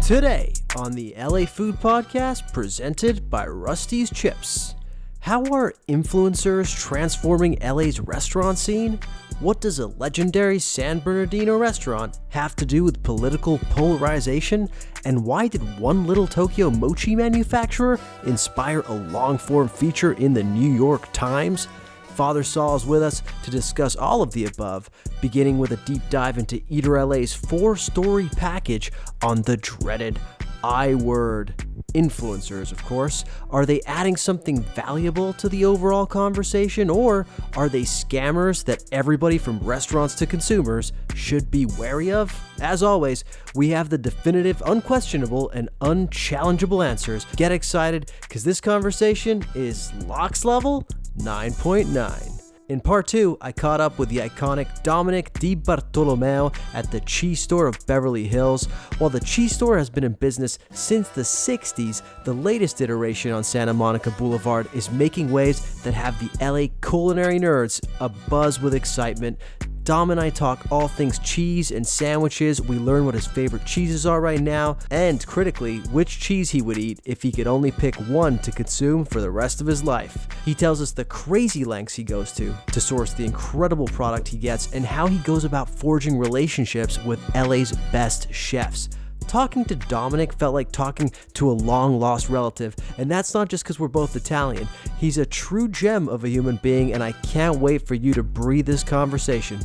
Today on the LA Food Podcast presented by Rusty's Chips. How are influencers transforming LA's restaurant scene? What does a legendary San Bernardino restaurant have to do with political polarization? And why did one little Tokyo mochi manufacturer inspire a long-form feature in the New York Times? Father Saul is with us to discuss all of the above, beginning with a deep dive into Eater LA's 4-story package on the dreaded I word. Influencers, of course. Are they adding something valuable to the overall conversation, or are they scammers that everybody from restaurants to consumers should be wary of? As always, we have the definitive, unquestionable, and unchallengeable answers. Get excited, because this conversation is Lox Level 9.9. In part 2, I caught up with the iconic Dominick DiBartolomeo at the cheese store of Beverly Hills. While the cheese store has been in business since the 60s, the latest iteration on Santa Monica Blvd is making waves that have the LA culinary nerds abuzz with excitement. Dom and I talk all things cheese and sandwiches. We learn what his favorite cheeses are right now, and critically, which cheese he would eat if he could only pick one to consume for the rest of his life. He tells us the crazy lengths he goes to source the incredible product he gets, and how he goes about forging relationships with LA's best chefs. Talking to Dominick felt like talking to a long-lost relative, and that's not just because we're both Italian. He's a true gem of a human being, and I can't wait for you to breathe this conversation.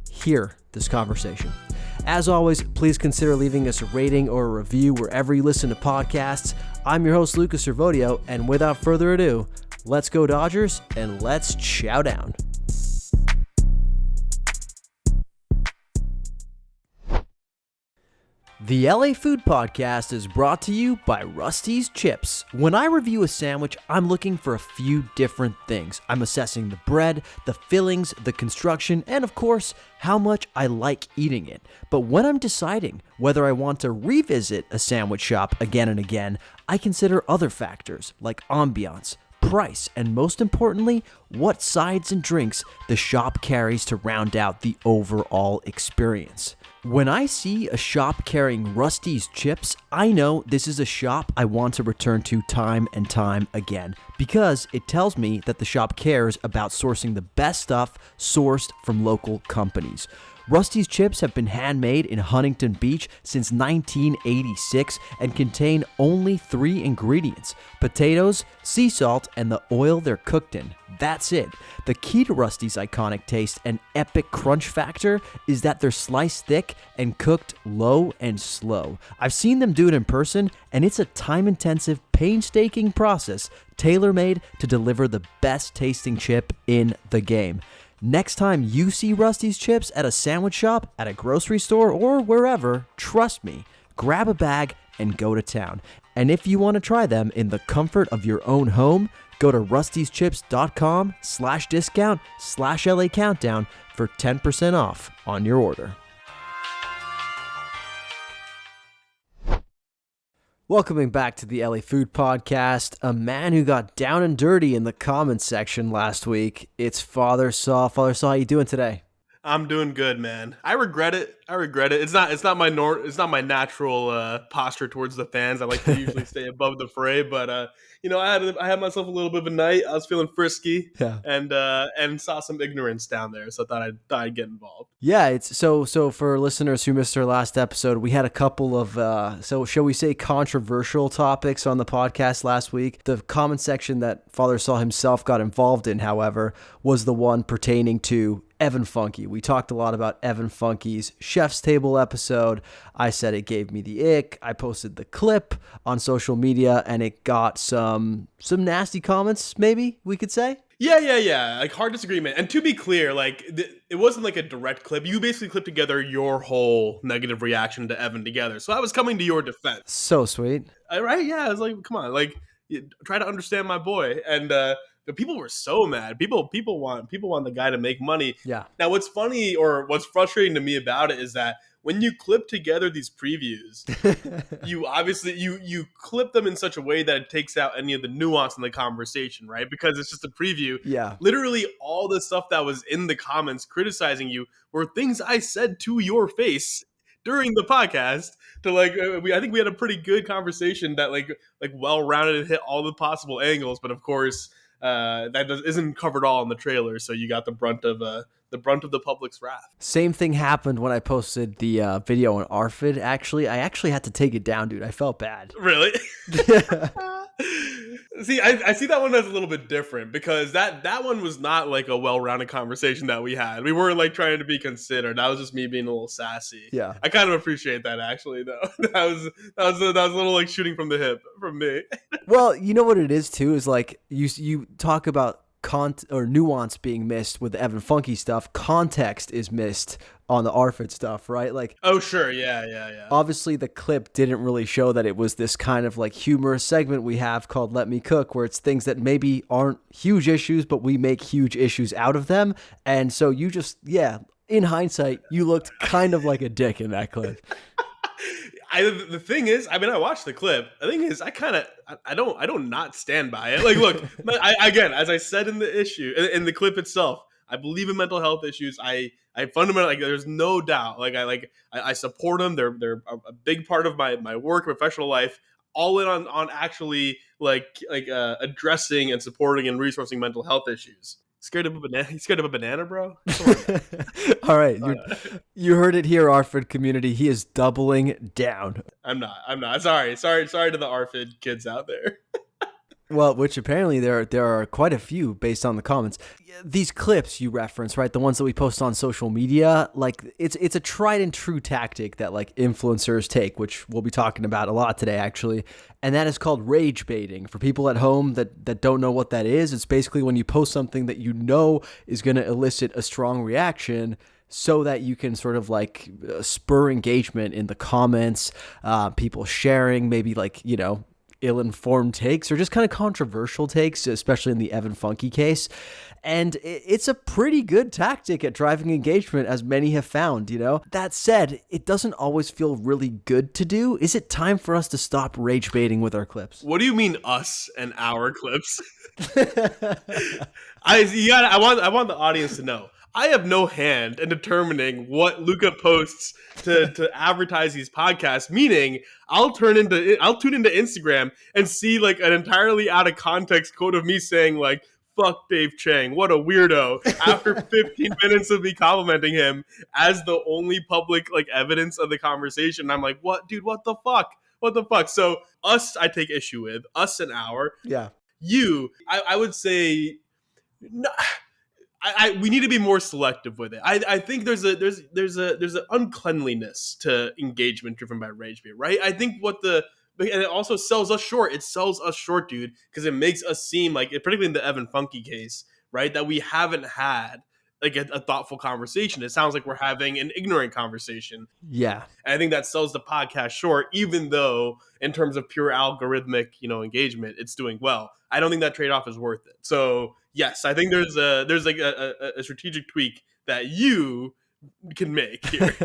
Hear this conversation. As always, please consider leaving us a rating or a review wherever you listen to podcasts. I'm your host, Lucas Servodio, and without further ado, let's go Dodgers, and let's chow down. The LA Food Podcast is brought to you by Rusty's Chips. When I review a sandwich, I'm looking for a few different things. I'm assessing the bread, the fillings, the construction, and of course, how much I like eating it. But when I'm deciding whether I want to revisit a sandwich shop again and again, I consider other factors like ambiance, price, and most importantly, what sides and drinks the shop carries to round out the overall experience. When I see a shop carrying Rusty's Chips, I know this is a shop I want to return to time and time again, because it tells me that the shop cares about sourcing the best stuff sourced from local companies. Rusty's Chips have been handmade in Huntington Beach since 1986 and contain only 3 ingredients: potatoes, sea salt, and the oil they're cooked in. That's it. The key to Rusty's iconic taste and epic crunch factor is that they're sliced thick and cooked low and slow. I've seen them do it in person, and it's a time-intensive, painstaking process tailor-made to deliver the best tasting chip in the game. Next time you see Rusty's Chips at a sandwich shop, at a grocery store, or wherever, trust me, grab a bag and go to town. And if you want to try them in the comfort of your own home, go to rustyschips.com/discount/LA Countdown for 10% off on your order. Welcoming back to the LA Food Podcast, a man who got down and dirty in the comments section last week. It's Father Saul. Father Saul, how you doing today? I'm doing good, man. I regret it. It's not my natural posture towards the fans. I like to usually stay above the fray, but I had myself a little bit of a night. I was feeling frisky, yeah, and saw some ignorance down there, so I thought I'd get involved. Yeah, it's so for listeners who missed our last episode, we had a couple of shall we say controversial topics on the podcast last week. The comment section that Father Saul himself got involved in, however, was the one pertaining to Evan Funky. We talked a lot about Evan Funky's Chef's Table episode. I said it gave me the ick. I posted the clip on social media, and it got some nasty comments, maybe we could say. Yeah. Like, hard disagreement. And to be clear, like, it wasn't like a direct clip. You basically clipped together your whole negative reaction to Evan together. So I was coming to your defense. So sweet. Right? Yeah. I was like, come on, like, try to understand my boy. And the people were so mad. People want the guy to make money. Yeah. Now, what's funny or what's frustrating to me about it is that when you clip together these previews, you obviously you clip them in such a way that it takes out any of the nuance in the conversation, right? Because it's just a preview. Yeah. Literally all the stuff that was in the comments criticizing you were things I said to your face during the podcast to I think we had a pretty good conversation that like well-rounded and hit all the possible angles, but of course isn't covered all in the trailer, so you got the brunt of the public's wrath. Same thing happened when I posted the video on ARFID. Actually, I had to take it down, dude. I felt bad. Really? See, I see that one as a little bit different because that one was not like a well-rounded conversation that we had. We weren't like trying to be considered. That was just me being a little sassy. Yeah, I kind of appreciate that actually, though. that was a little like shooting from the hip from me. Well, you know what it is too is like you talk about nuance being missed with the Evan Funky stuff. Context is missed on the ARFID stuff, right? Like, oh sure, yeah. Obviously, the clip didn't really show that it was this kind of like humorous segment we have called "Let Me Cook," where it's things that maybe aren't huge issues, but we make huge issues out of them. And so you just, in hindsight, you looked kind of like a dick in that clip. The thing is, I mean, I watched the clip. The thing is, I don't not stand by it. Like, look, again, as I said in the clip itself, I believe in mental health issues. I fundamentally, there's no doubt. I support them. They're a big part of my work, professional life. All in on actually addressing and supporting and resourcing mental health issues. Scared of a banana? You scared of a banana, bro? All right. You heard it here, ARFID community. He is doubling down. I'm not. Sorry to the ARFID kids out there. Well, which apparently there are quite a few based on the comments. These clips you reference, right? The ones that we post on social media, like it's a tried and true tactic that like influencers take, which we'll be talking about a lot today, actually. And that is called rage baiting. For people at home that don't know what that is, it's basically when you post something that you know is going to elicit a strong reaction so that you can sort of like spur engagement in the comments, people sharing, maybe like, ill-informed takes or just kind of controversial takes, especially in the Evan Funky case. And it's a pretty good tactic at driving engagement, as many have found, That said, it doesn't always feel really good to do. Is it time for us to stop rage baiting with our clips? What do you mean us and our clips? I want the audience to know. I have no hand in determining what Luca posts to advertise these podcasts, meaning I'll tune into Instagram and see like an entirely out of context quote of me saying like, fuck Dave Chang, what a weirdo, after 15 minutes of me complimenting him as the only public like evidence of the conversation. I'm like, what, dude, what the fuck? So us, I take issue with, us and our. Yeah. You, I would say, no, we need to be more selective with it. I think there's an uncleanliness to engagement driven by rage bait, right? I think and it also sells us short. It sells us short, dude, because it makes us seem like, particularly in the Evan Funky case, right, that we haven't had like a thoughtful conversation. It sounds like we're having an ignorant conversation. Yeah. And I think that sells the podcast short, even though in terms of pure algorithmic, engagement, it's doing well. I don't think that trade-off is worth it. So yes, I think there's a strategic tweak that you can make here.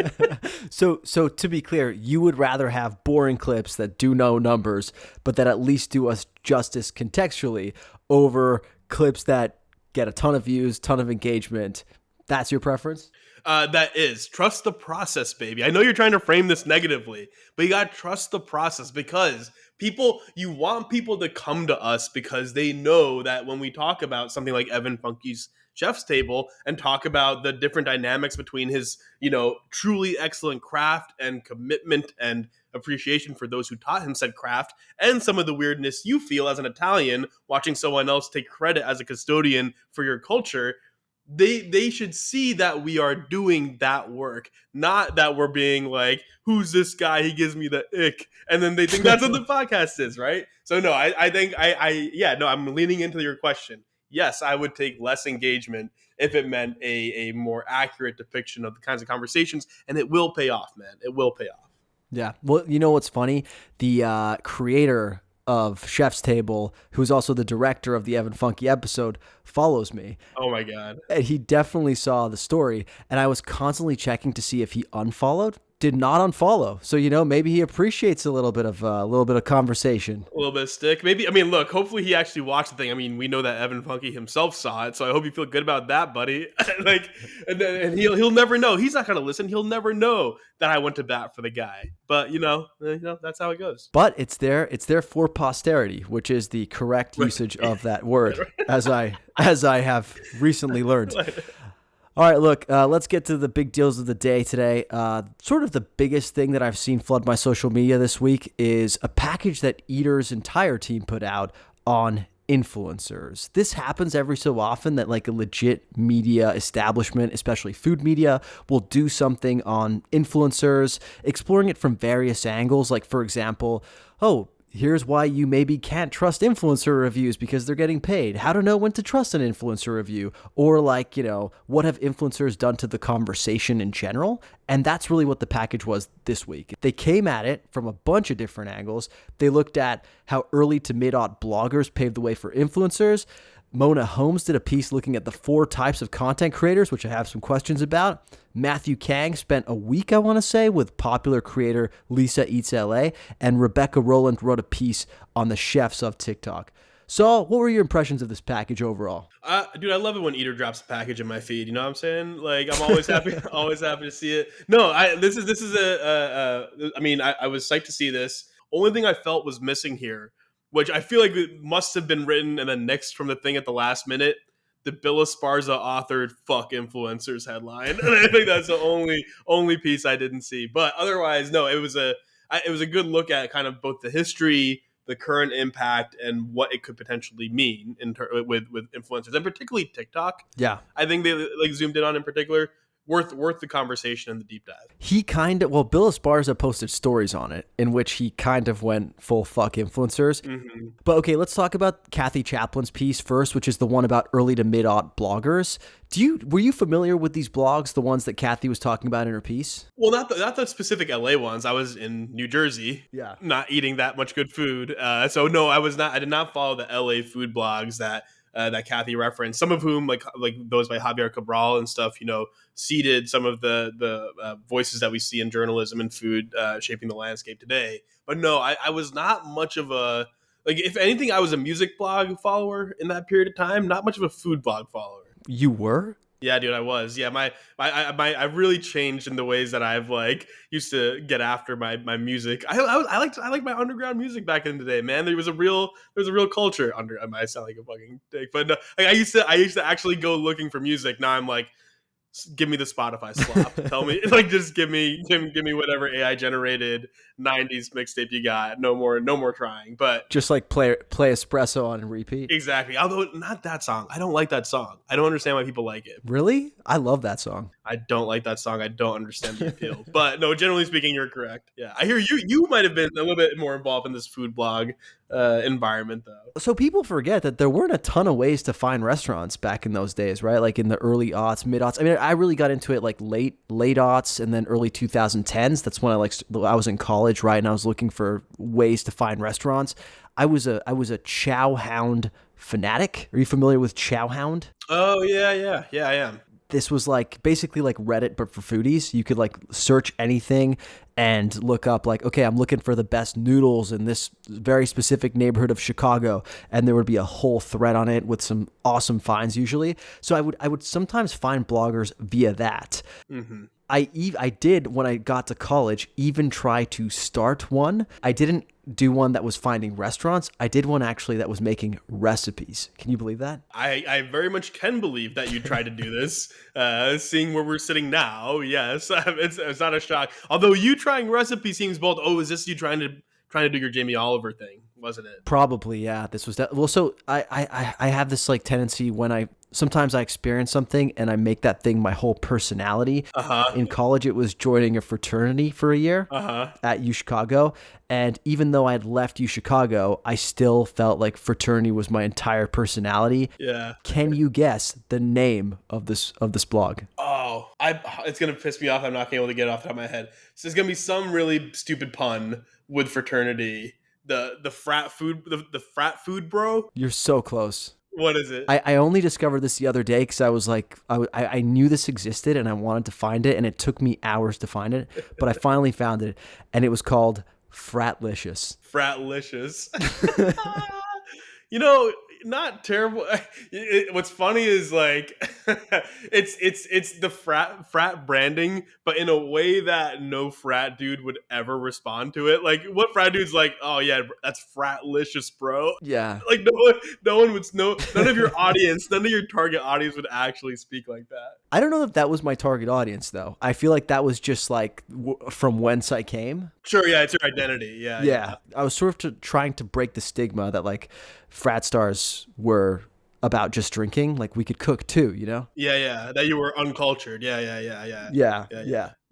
So to be clear, you would rather have boring clips that do no numbers, but that at least do us justice contextually over clips that get a ton of views, ton of engagement. That's your preference? That is. Trust the process, baby. I know you're trying to frame this negatively, but you got to trust the process because you want people to come to us because they know that when we talk about something like Evan Funky's Chef's Table and talk about the different dynamics between his, truly excellent craft and commitment and appreciation for those who taught him said craft and some of the weirdness you feel as an Italian watching someone else take credit as a custodian for your culture, they should see that we are doing that work, not that we're being like, who's this guy? He gives me the ick. And then they think that's what the podcast is, right? So no, I think I'm leaning into your question. Yes, I would take less engagement if it meant a more accurate depiction of the kinds of conversations, and it will pay off, man. It will pay off. Yeah. Well, you know what's funny? The creator of Chef's Table, who's also the director of the Evan Funky episode, follows me. Oh my God. And he definitely saw the story, and I was constantly checking to see if he unfollowed. did not unfollow. So, maybe he appreciates a little bit of conversation. A little bit of stick. Maybe, I mean, look, hopefully he actually watched the thing. I mean, we know that Evan Funky himself saw it, so I hope you feel good about that, buddy. And he'll never know. He's not going to listen. He'll never know that I went to bat for the guy. But, that's how it goes. But it's there for posterity, which is the correct usage of that word, as I have recently learned. All right, look, let's get to the big deals of the day today. Sort of the biggest thing that I've seen flood my social media this week is a package that Eater's entire team put out on influencers. This happens every so often that like a legit media establishment, especially food media, will do something on influencers, exploring it from various angles. Like, for example, here's why you maybe can't trust influencer reviews because they're getting paid. How to know when to trust an influencer review. Or like, what have influencers done to the conversation in general? And that's really what the package was this week. They came at it from a bunch of different angles. They looked at how early to mid-aught bloggers paved the way for influencers. Mona Holmes did a piece looking at the 4 types of content creators, which I have some questions about. Matthew Kang spent a week, I want to say, with popular creator Lisa Eats LA, and Rebecca Rowland wrote a piece on the chefs of TikTok. So, what were your impressions of this package overall? Dude, I love it when Eater drops a package in my feed. You know what I'm saying? Like, I'm always happy, always happy to see it. No, this is I mean, I was psyched to see this. Only thing I felt was missing here, which I feel like it must have been written and then nixed from the thing at the last minute, the Bill Esparza authored "fuck influencers" headline. And I think that's the only piece I didn't see. But otherwise, no, it was a good look at kind of both the history, the current impact, and what it could potentially mean with influencers, and particularly TikTok. Yeah, I think they like zoomed in on in particular. Worth the conversation and the deep dive. Bill Esparza posted stories on it in which he kind of went full fuck influencers. Mm-hmm. But okay, let's talk about Kathy Chaplin's piece first, which is the one about early to mid-aught bloggers. Were you familiar with these blogs, the ones that Kathy was talking about in her piece? Well, not the specific LA ones. I was in New Jersey, not eating that much good food. So no, I was not. I did not follow the LA food blogs that Kathy referenced, some of whom like those by Javier Cabral and stuff, seeded some of the voices that we see in journalism and food shaping the landscape today. But no, I was not much of a, like, if anything, I was a music blog follower in that period of time, not much of a food blog follower. You were? Yeah, dude, I was. Yeah, I really changed in the ways that I've like used to get after my music. I liked my underground music back in the day, man. There was a real culture under. I might sound like a fucking dick, but no, like, I used to actually go looking for music. Now I'm like, give me the Spotify slop. Tell me, like, just give me whatever AI generated 90s mixtape you got. No more trying. But just like play Espresso on repeat. Exactly. Although not that song. I don't like that song. I don't understand why people like it. Really? I love that song. I don't like that song. I don't understand the appeal. But no, generally speaking, you're correct. Yeah. I hear you might have been a little bit more involved in this food blog environment, though. So people forget that there weren't a ton of ways to find restaurants back in those days, right? Like in the early aughts, mid aughts. I mean, I really got into it like late aughts and then early 2010s. That's when I was in college, right? And I was looking for ways to find restaurants. I was a Chow Hound fanatic. Are you familiar with Chow Hound? Oh yeah, I am. This was like basically like Reddit, but for foodies. You could like search anything and look up like, okay, I'm looking for the best noodles in this very specific neighborhood of Chicago. And there would be a whole thread on it with some awesome finds usually. So I would sometimes find bloggers via that. Mm-hmm. I did, when I got to college, even try to start one. I didn't do one that was finding restaurants. I did one actually that was making recipes. Can you believe that? I very much can believe that you tried to do this. Seeing where we're sitting now, yes, it's not a shock. Although you trying recipe seems bold. Oh, is this you trying to do your Jamie Oliver thing? Wasn't it? Probably, yeah. This was that. Well, so I have this like tendency when sometimes I experience something and I make that thing my whole personality. Uh-huh. In college, it was joining a fraternity for a year at UChicago. And even though I had left UChicago, I still felt like fraternity was my entire personality. Yeah. Can you guess the name of this blog? Oh, it's going to piss me off. I'm not going to be able to get it off the top of my head. So there's going to be some really stupid pun with fraternity. The frat food bro. You're so close. What is it? I only discovered this the other day because I was like, I knew this existed and I wanted to find it, and it took me hours to find it, but I finally found it, and it was called Fratlicious. Fratlicious. You know, not terrible. What's funny is like it's the frat branding, but in a way that no frat dude would ever respond to it. Like, what frat dude's like, oh yeah, that's fratlicious, bro. Yeah. Like no one would know. None of your audience, none of your target audience would actually speak like that. I don't know if that was my target audience though. I feel like that was just like from whence I came. Sure, yeah, it's your identity. Yeah. I was sort of trying to break the stigma that like frat stars were about just drinking. Like, we could cook too, you know? Yeah. That you were uncultured. Yeah.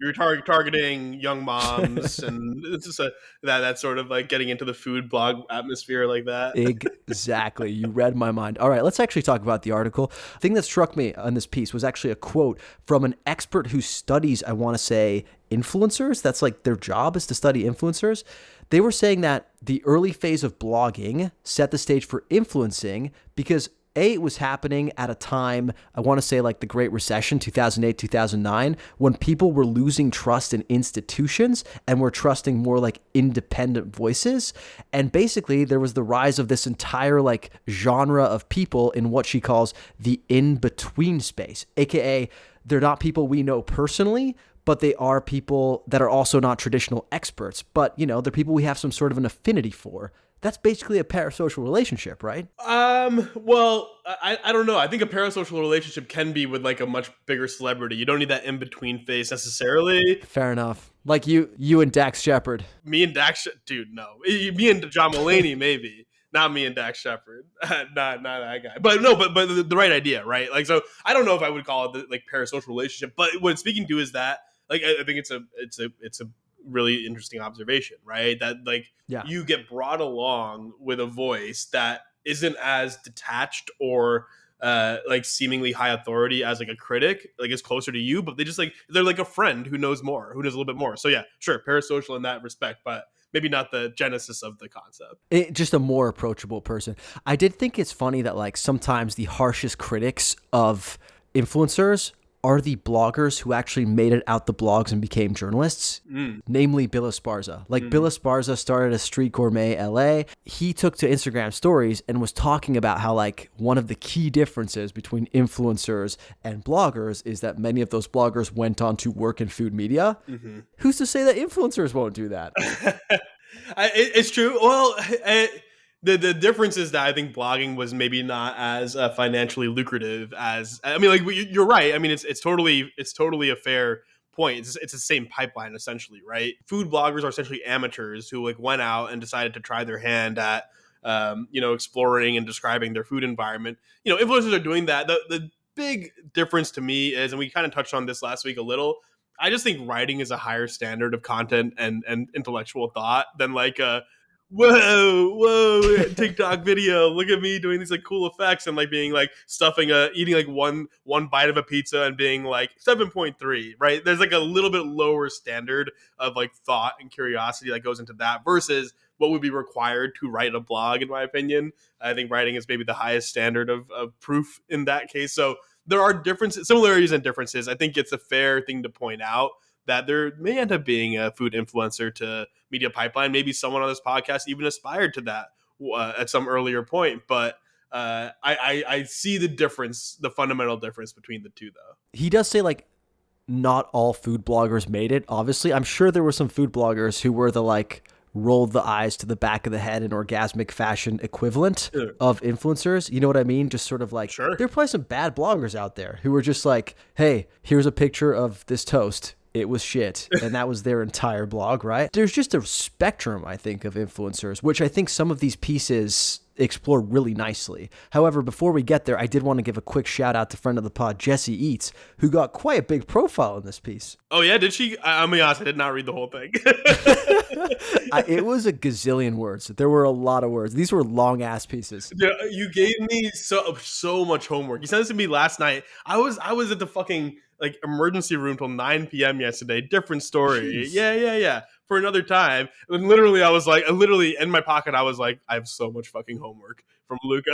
You're targeting young moms, and it's just that sort of like getting into the food blog atmosphere like that. Exactly. You read my mind. All right, let's actually talk about the article. The thing that struck me on this piece was actually a quote from an expert who studies, I want to say, influencers. That's like their job, is to study influencers. They were saying that the early phase of blogging set the stage for influencing because it was happening at a time, I want to say like the Great Recession, 2008, 2009, when people were losing trust in institutions and were trusting more like independent voices. And basically there was the rise of this entire like genre of people in what she calls the in-between space, aka they're not people we know personally, but they are people that are also not traditional experts, but you know, they're people we have some sort of an affinity for. That's basically a parasocial relationship, right? Well, I don't know. I think a parasocial relationship can be with like a much bigger celebrity. You don't need that in-between phase necessarily. Fair enough. Like you and Dax Shepard. Me and Dax, dude, no. Me and John Mulaney, maybe. Not me and Dax Shepard. not that guy. But no, but the right idea, right? Like, so I don't know if I would call it the like parasocial relationship, but what it's speaking to is that like I think it's a really interesting observation, right? That like you get brought along with a voice that isn't as detached or like seemingly high authority as like a critic, like is closer to you, but they're like a friend who knows more, who knows a little bit more. So yeah, sure, parasocial in that respect, but maybe not the genesis of the concept. Just a more approachable person. I did think it's funny that like sometimes the harshest critics of influencers are the bloggers who actually made it out the blogs and became journalists, namely Bill Esparza. Like Bill Esparza started a Street Gourmet LA. He took to Instagram stories and was talking about how like one of the key differences between influencers and bloggers is that many of those bloggers went on to work in food media. Who's to say that influencers won't do that? It's true. Well, the difference is that I think blogging was maybe not as financially lucrative as, I mean, like you're right. I mean, it's totally a fair point. It's the same pipeline essentially, right? Food bloggers are essentially amateurs who like went out and decided to try their hand at, exploring and describing their food environment. You know, influencers are doing that. The big difference to me is, and we kind of touched on this last week a little, I just think writing is a higher standard of content and intellectual thought than like whoa, TikTok video. Look at me doing these like cool effects and like being like eating like one bite of a pizza and being like 7.3, right? There's like a little bit lower standard of like thought and curiosity that goes into that versus what would be required to write a blog, in my opinion. I think writing is maybe the highest standard of proof in that case. So there are similarities and differences. I think it's a fair thing to point out that there may end up being a food influencer to media pipeline. Maybe someone on this podcast even aspired to that at some earlier point. But I see the fundamental difference between the two, though. He does say like not all food bloggers made it. Obviously, I'm sure there were some food bloggers who were the like rolled the eyes to the back of the head in orgasmic fashion equivalent of influencers. You know what I mean? Just sort of like, there are probably some bad bloggers out there who were just like, hey, here's a picture of this toast. It was shit. And that was their entire blog, right? There's just a spectrum, I think, of influencers, which I think some of these pieces explore really nicely. However, before we get there, I did want to give a quick shout out to friend of the pod, Jessie Eats, who got quite a big profile in this piece. Oh yeah, did she? I'm gonna be honest, I did not read the whole thing. It was a gazillion words. There were a lot of words. These were long ass pieces. Yeah, you gave me so much homework. You sent this to me last night. I was at the fucking like emergency room till 9 p.m. yesterday. Different story. Jeez. Yeah. for another time. And literally, I was like, literally in my pocket, I was like, I have so much fucking homework from Luca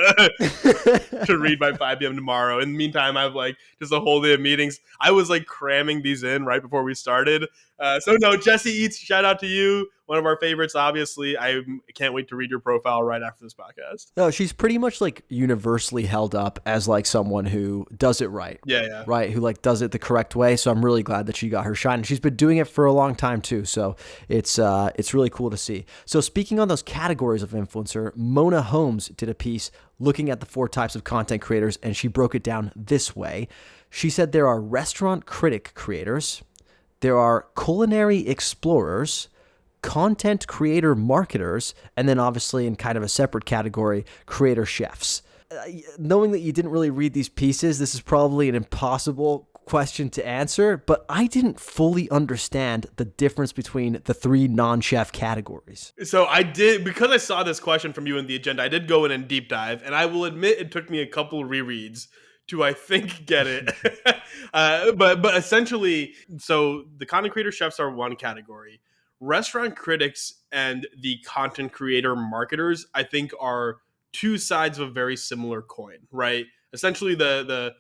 to read by 5 p.m. tomorrow. In the meantime, I have like just a whole day of meetings. I was like cramming these in right before we started. So no, Jesse Eats, shout out to you. One of our favorites, obviously. I can't wait to read your profile right after this podcast. No, she's pretty much like universally held up as like someone who does it right. Yeah. Right. Who like does it the correct way. So I'm really glad that she got her shine. And she's been doing it for a long time too. So it's really cool to see. So speaking on those categories of influencer, Mona Holmes did a piece looking at the 4 types of content creators, and she broke it down this way. She said there are restaurant critic creators, there are culinary explorers, content creator marketers, and then obviously in kind of a separate category, creator chefs. Knowing that you didn't really read these pieces, this is probably an impossible question to answer, but I didn't fully understand the difference between the 3 non-chef categories. So I did, because I saw this question from you in the agenda, I did go in and deep dive, and I will admit it took me a couple rereads to, I think, get it. But essentially, so the content creator chefs are one category. Restaurant critics and the content creator marketers, I think, are 2 sides of a very similar coin, right? Essentially, that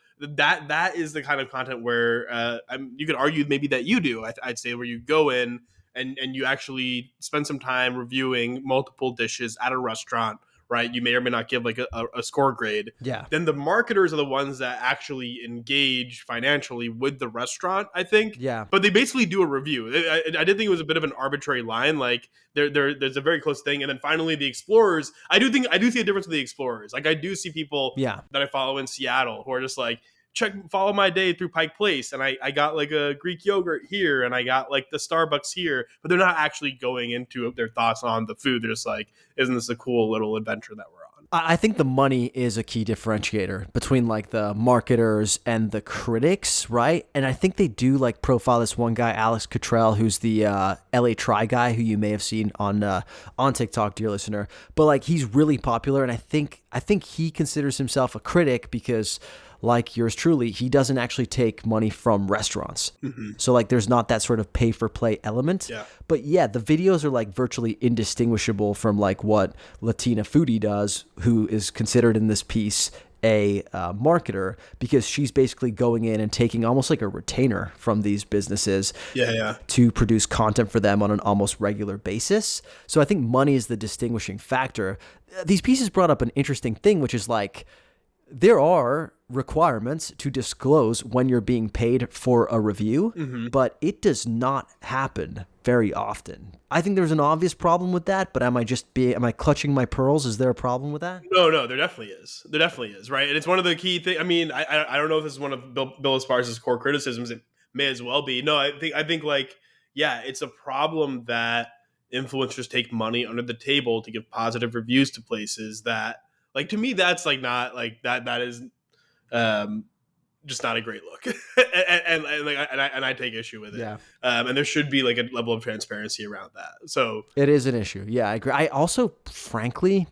is the kind of content where you could argue maybe that you do. I'd say where you go in and you actually spend some time reviewing multiple dishes at a restaurant, right? You may or may not give like a score grade. Yeah. Then the marketers are the ones that actually engage financially with the restaurant, I think. Yeah. But they basically do a review. I did think it was a bit of an arbitrary line. Like there's a very close thing. And then finally the explorers, I do see a difference with the explorers. Like I do see people that I follow in Seattle who are just like, follow my day through Pike Place, and I got like a Greek yogurt here, and I got like the Starbucks here, but they're not actually going into their thoughts on the food. They're just like, isn't this a cool little adventure that we're on? I think the money is a key differentiator between like the marketers and the critics, right? And I think they do like profile this one guy, Alex Cottrell, who's the LA Try guy, who you may have seen on TikTok, dear listener. But like he's really popular, and I think he considers himself a critic because, like yours truly, he doesn't actually take money from restaurants. Mm-hmm. So like there's not that sort of pay for play element. Yeah. But yeah, the videos are like virtually indistinguishable from like what Latina Foodie does, who is considered in this piece a marketer, because she's basically going in and taking almost like a retainer from these businesses to produce content for them on an almost regular basis. So I think money is the distinguishing factor. These pieces brought up an interesting thing, which is like, there are requirements to disclose when you're being paid for a review, but it does not happen very often. I think there's an obvious problem with that, but am I clutching my pearls? Is there a problem with that? No, there definitely is. There definitely is, right? And it's one of the key things. I mean, I don't know if this is one of Bill Esparza's core criticisms. It may as well be. No, I think like, yeah, it's a problem that influencers take money under the table to give positive reviews to places that, like, to me, that's like not like that is just not a great look. and I take issue with it. Yeah. And there should be like a level of transparency around that. So it is an issue. Yeah, I agree. I also, frankly,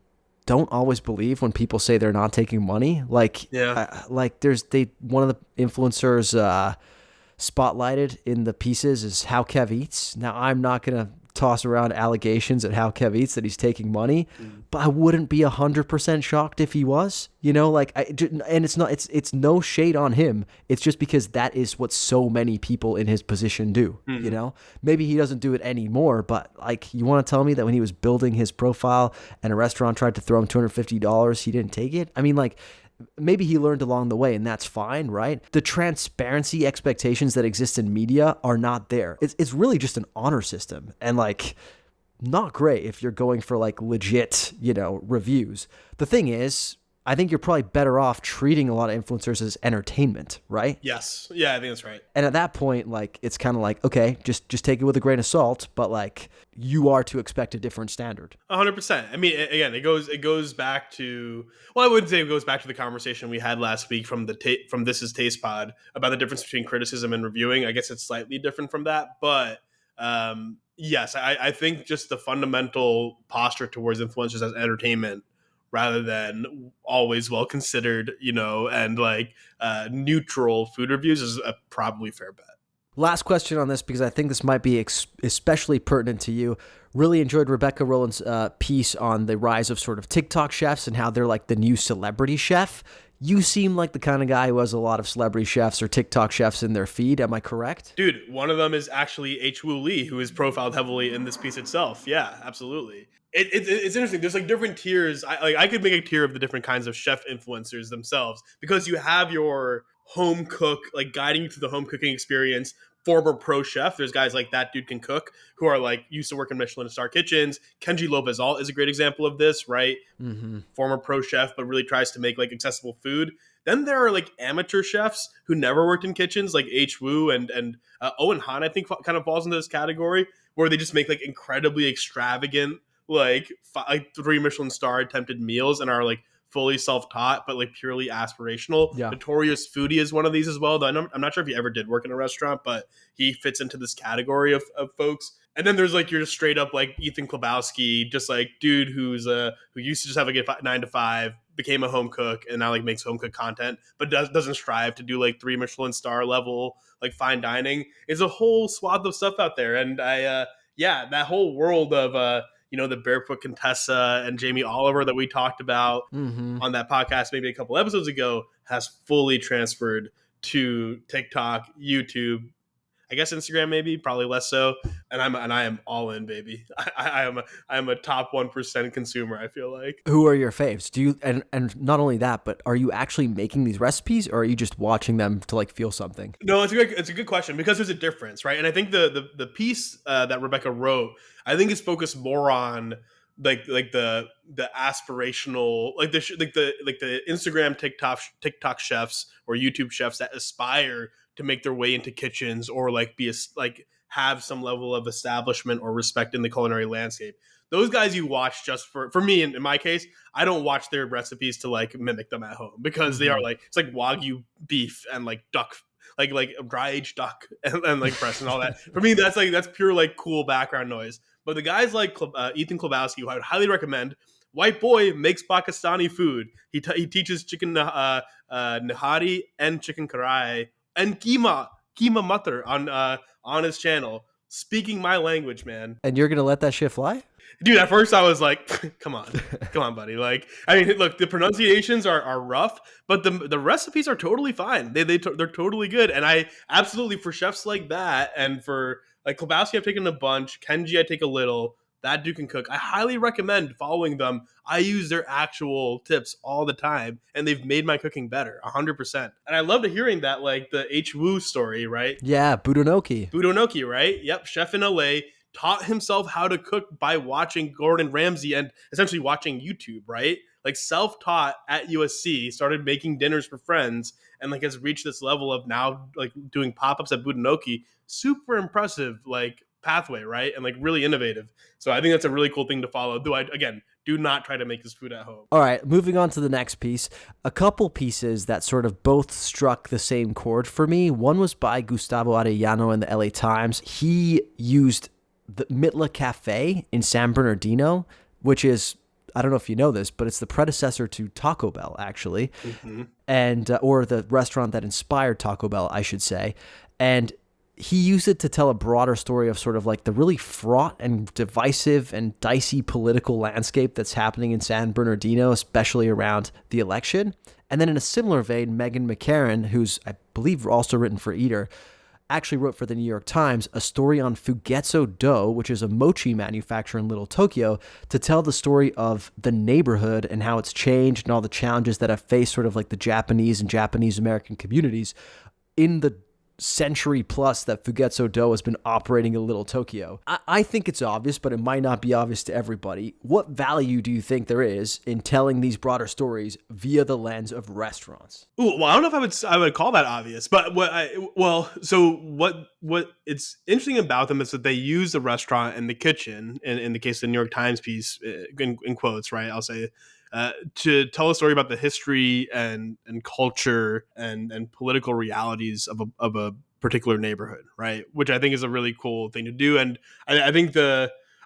don't always believe when people say they're not taking money. Like, one of the influencers spotlighted in the pieces is How Kev Eats. Now, I'm not going to toss around allegations at How Kev Eats that he's taking money, but I wouldn't be 100% shocked if he was, like, and it's no shade on him. It's just because that is what so many people in his position do, maybe he doesn't do it anymore, but like, you want to tell me that when he was building his profile and a restaurant tried to throw him $250, he didn't take it? I mean, like, maybe he learned along the way, and that's fine, right? The transparency expectations that exist in media are not there. It's really just an honor system, and like, not great if you're going for like legit, reviews. The thing is, I think you're probably better off treating a lot of influencers as entertainment, right? Yes. Yeah, I think that's right. And at that point, like, it's kind of like, okay, just take it with a grain of salt, but like, you are to expect a different standard. 100%. I mean, again, it goes back to, well, I wouldn't say it goes back to the conversation we had last week from This Is Taste Pod about the difference between criticism and reviewing. I guess it's slightly different from that, but yes, I think just the fundamental posture towards influencers as entertainment rather than always well considered, and like neutral food reviews is a probably fair bet. Last question on this, because I think this might be especially pertinent to you. Really enjoyed Rebecca Rowland's piece on the rise of sort of TikTok chefs and how they're like the new celebrity chef. You seem like the kind of guy who has a lot of celebrity chefs or TikTok chefs in their feed. Am I correct? Dude, one of them is actually H. Wu Lee, who is profiled heavily in this piece itself. Yeah, absolutely. It's interesting. There's like different tiers. I could make a tier of the different kinds of chef influencers themselves, because you have your home cook, like guiding you through the home cooking experience, former pro chef. There's guys like That Dude Can Cook who are like used to work in Michelin star kitchens. Kenji Lopez-Alt is a great example of this, right? Mm-hmm. Former pro chef, but really tries to make like accessible food. Then there are like amateur chefs who never worked in kitchens, like H. Wu and Owen Han, I think kind of falls into this category, where they just make like incredibly extravagant, like 3 Michelin star attempted meals and are like fully self-taught, but like purely aspirational. Yeah. Notorious Foodie is one of these as well, though I'm not sure if he ever did work in a restaurant, but he fits into this category of folks. And then there's like your straight up like Ethan Klobowski, just like dude who used to just have like a 9 to 5, became a home cook, and now like makes home cook content, but doesn't strive to do like 3 Michelin star level like fine dining. It's a whole swath of stuff out there, and that whole world of the Barefoot Contessa and Jamie Oliver that we talked about on that podcast maybe a couple episodes ago has fully transferred to TikTok, YouTube, I guess Instagram maybe, probably less so. And I am all in, baby. I am a top 1% consumer, I feel like. Who are your faves? Do you and not only that, but are you actually making these recipes, or are you just watching them to like feel something? No, it's a good question, because there's a difference, right? And I think the piece that Rebecca wrote, I think is focused more on like the aspirational, like the Instagram TikTok chefs or YouTube chefs that aspire to make their way into kitchens, or like have some level of establishment or respect in the culinary landscape. Those guys you watch just for me, in my case, I don't watch their recipes to like mimic them at home, because they are like, it's like Wagyu beef and like duck, like dry aged duck and like breast and all that. For me, that's pure like cool background noise. But the guys like Ethan Klobowski, who I would highly recommend, white boy, makes Pakistani food. He teaches chicken nihari and chicken karai and keema mutter on his channel, speaking my language, man. And you're gonna let that shit fly? Dude, at first I was like, come on, buddy. Like, I mean, look, the pronunciations are rough, but the recipes are totally fine. They're totally good. And I absolutely, for chefs like that, and for like Klobowski, I've taken a bunch. Kenji, I take a little. That Dude Can Cook, I highly recommend following them. I use their actual tips all the time, and they've made my cooking better, 100%. And I loved hearing that, like the H. Wu story, right? Yeah, Budonoki, right? Yep, chef in LA, taught himself how to cook by watching Gordon Ramsay and essentially watching YouTube, right? Like self-taught at USC, started making dinners for friends, and like has reached this level of now like doing pop-ups at Budonoki. Super impressive, like pathway, right? And like really innovative. So I think that's a really cool thing to follow. Though do not try to make this food at home. All right, moving on to the next piece. A couple pieces that sort of both struck the same chord for me. One was by Gustavo Arellano in the LA Times. He used the Mitla Cafe in San Bernardino, which is, I don't know if you know this, but it's the predecessor to Taco Bell, actually, and or the restaurant that inspired Taco Bell, I should say. And he used it to tell a broader story of sort of like the really fraught and divisive and dicey political landscape that's happening in San Bernardino, especially around the election. And then in a similar vein, Megan McCarran, who's, I believe, also written for Eater, actually wrote for the New York Times a story on Fugetsu dough, which is a mochi manufacturer in Little Tokyo, to tell the story of the neighborhood and how it's changed and all the challenges that have faced sort of like the Japanese and Japanese American communities in the century plus that Fugetsu dough has been operating in Little Tokyo. I think it's obvious, but it might not be obvious to everybody. What value do you think there is in telling these broader stories via the lens of restaurants? Ooh, well, I don't know if I would call that obvious, but what it's interesting about them is that they use the restaurant and the kitchen, in the case of the New York Times piece, in quotes, right? I'll say, to tell a story about the history and culture and political realities of a particular neighborhood, right? Which I think is a really cool thing to do. And I think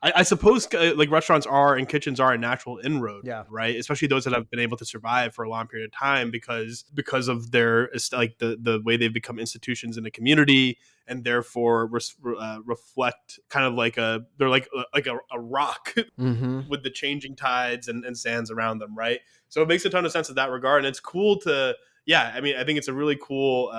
I suppose like restaurants are and kitchens are a natural inroad, Yeah. right? Especially those that have been able to survive for a long period of time because of their like the way they've become institutions in the community, and therefore reflect kind of like they're like a rock Mm-hmm. with the changing tides and sands around them, right? So it makes a ton of sense in that regard, and it's cool to. Yeah, I mean, I think it's a really cool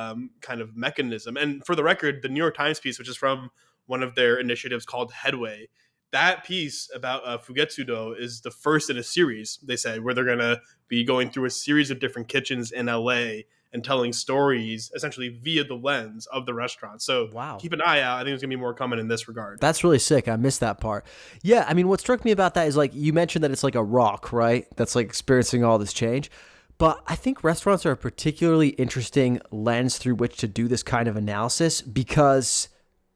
kind of mechanism. And for the record, the New York Times piece, which is from one of their initiatives called Headway, that piece about Fugetsudo is the first in a series, they say, where they're going to be going through a series of different kitchens in LA and telling stories essentially via the lens of the restaurant. So Wow. keep an eye out. I think there's going to be more coming in this regard. That's really sick. I missed that part. Yeah, I mean, what struck me about that is like you mentioned that it's like a rock, right? That's like experiencing all this change. But I think restaurants are a particularly interesting lens through which to do this kind of analysis because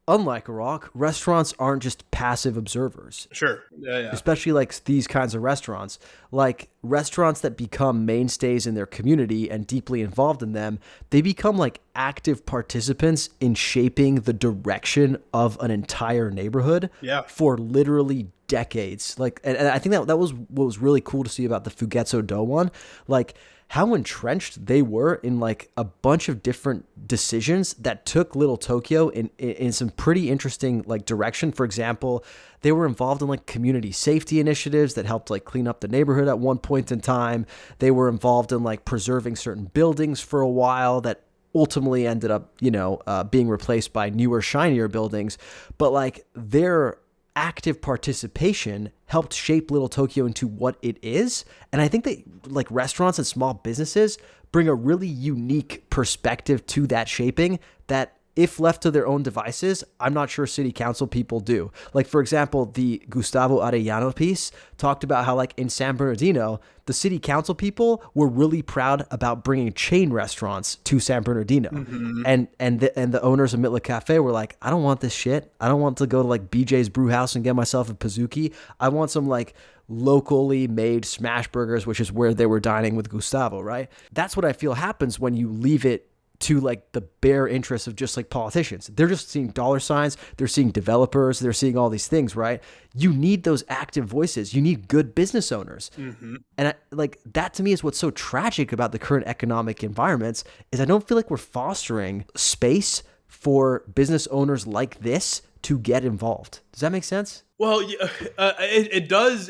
unlike a rock, restaurants aren't just passive observers. Sure. Yeah. Especially like these kinds of restaurants. Like restaurants that become mainstays in their community and deeply involved in them, they become like active participants in shaping the direction of an entire neighborhood for literally decades. Like, and I think that was what was really cool to see about the Fugetsu Do one. Like, how entrenched they were in like a bunch of different decisions that took Little Tokyo in some pretty interesting like direction. For example, they were involved in like community safety initiatives that helped like clean up the neighborhood at one point in time. They were involved in like preserving certain buildings for a while that ultimately ended up, being replaced by newer, shinier buildings. But like their active participation helped shape Little Tokyo into what it is. And I think that like restaurants and small businesses bring a really unique perspective to that shaping that if left to their own devices, I'm not sure city council people do. Like, for example, the Gustavo Arellano piece talked about how like in San Bernardino, the city council people were really proud about bringing chain restaurants to San Bernardino. Mm-hmm. And the owners of Mitla Cafe were like, I don't want this shit. I don't want to go to like BJ's Brew House and get myself a Pizookie. I want some like locally made smash burgers, which is where they were dining with Gustavo, right? That's what I feel happens when you leave it to like the bare interests of just like politicians. They're just seeing dollar signs. They're seeing developers. They're seeing all these things, right? You need those active voices. You need good business owners. Mm-hmm. And like that to me is what's so tragic about the current economic environments is I don't feel like we're fostering space for business owners like this to get involved. Does that make sense? Well, it does.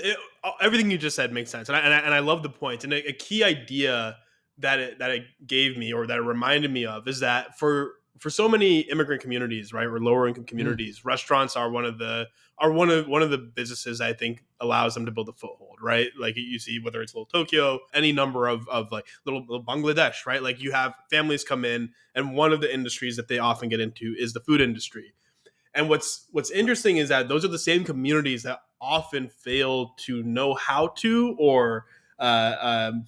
Everything you just said makes sense. And I love the point. And a key idea that it gave me or that it reminded me of is that for so many immigrant communities, right, or lower income communities, restaurants are one of the businesses I think allows them to build a foothold, right? Like you see whether it's Little Tokyo, any number of like little Bangladesh, right? Like you have families come in, and one of the industries that they often get into is the food industry. And what's interesting is that those are the same communities that often fail to know how to or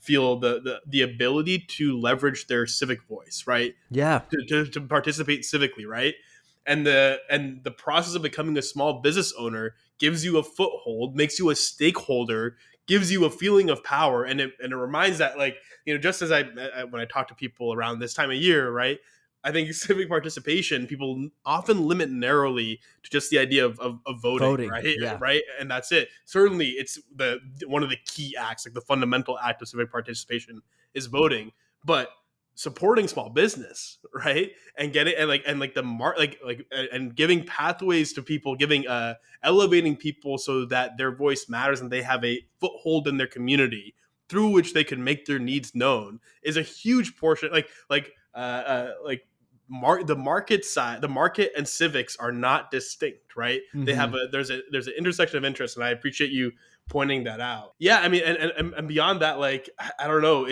feel the ability to leverage their civic voice, right? Yeah. To participate civically, right? And the process of becoming a small business owner gives you a foothold, makes you a stakeholder, gives you a feeling of power, and it reminds that like just as I when I talk to people around this time of year, right? I think civic participation, people often limit narrowly to just the idea of voting, right? Yeah. Right, and that's it. Certainly, it's one of the key acts, like the fundamental act of civic participation, is voting. But supporting small business, right, and getting and giving pathways to people, elevating people so that their voice matters and they have a foothold in their community through which they can make their needs known is a huge portion. The market side, the market and civics are not distinct, right? Mm-hmm. They have there's an intersection of interest, and I appreciate you pointing that out. Yeah, I mean, and beyond that, like I don't know,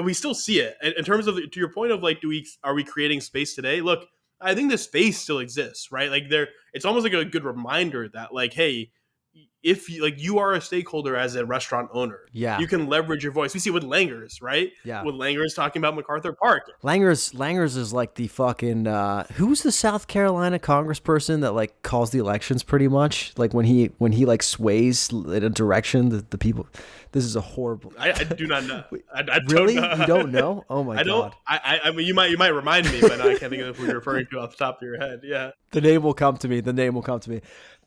we still see it in terms of to your point of like, are we creating space today? Look, I think the space still exists, right? Like it's almost like a good reminder that like, hey, if you, like, you are a stakeholder as a restaurant owner, Yeah. you can leverage your voice. We see it with Langers, right? Yeah. With Langers talking about MacArthur Park. Langers is like the fucking who's the South Carolina congressperson that like calls the elections pretty much, like when he like sways in a direction the people. This is a horrible. I do not know. I really? Don't know. You don't know? Oh my god! I mean, you might remind me, but I can't think of who you're referring to off the top of your head. Yeah, the name will come to me.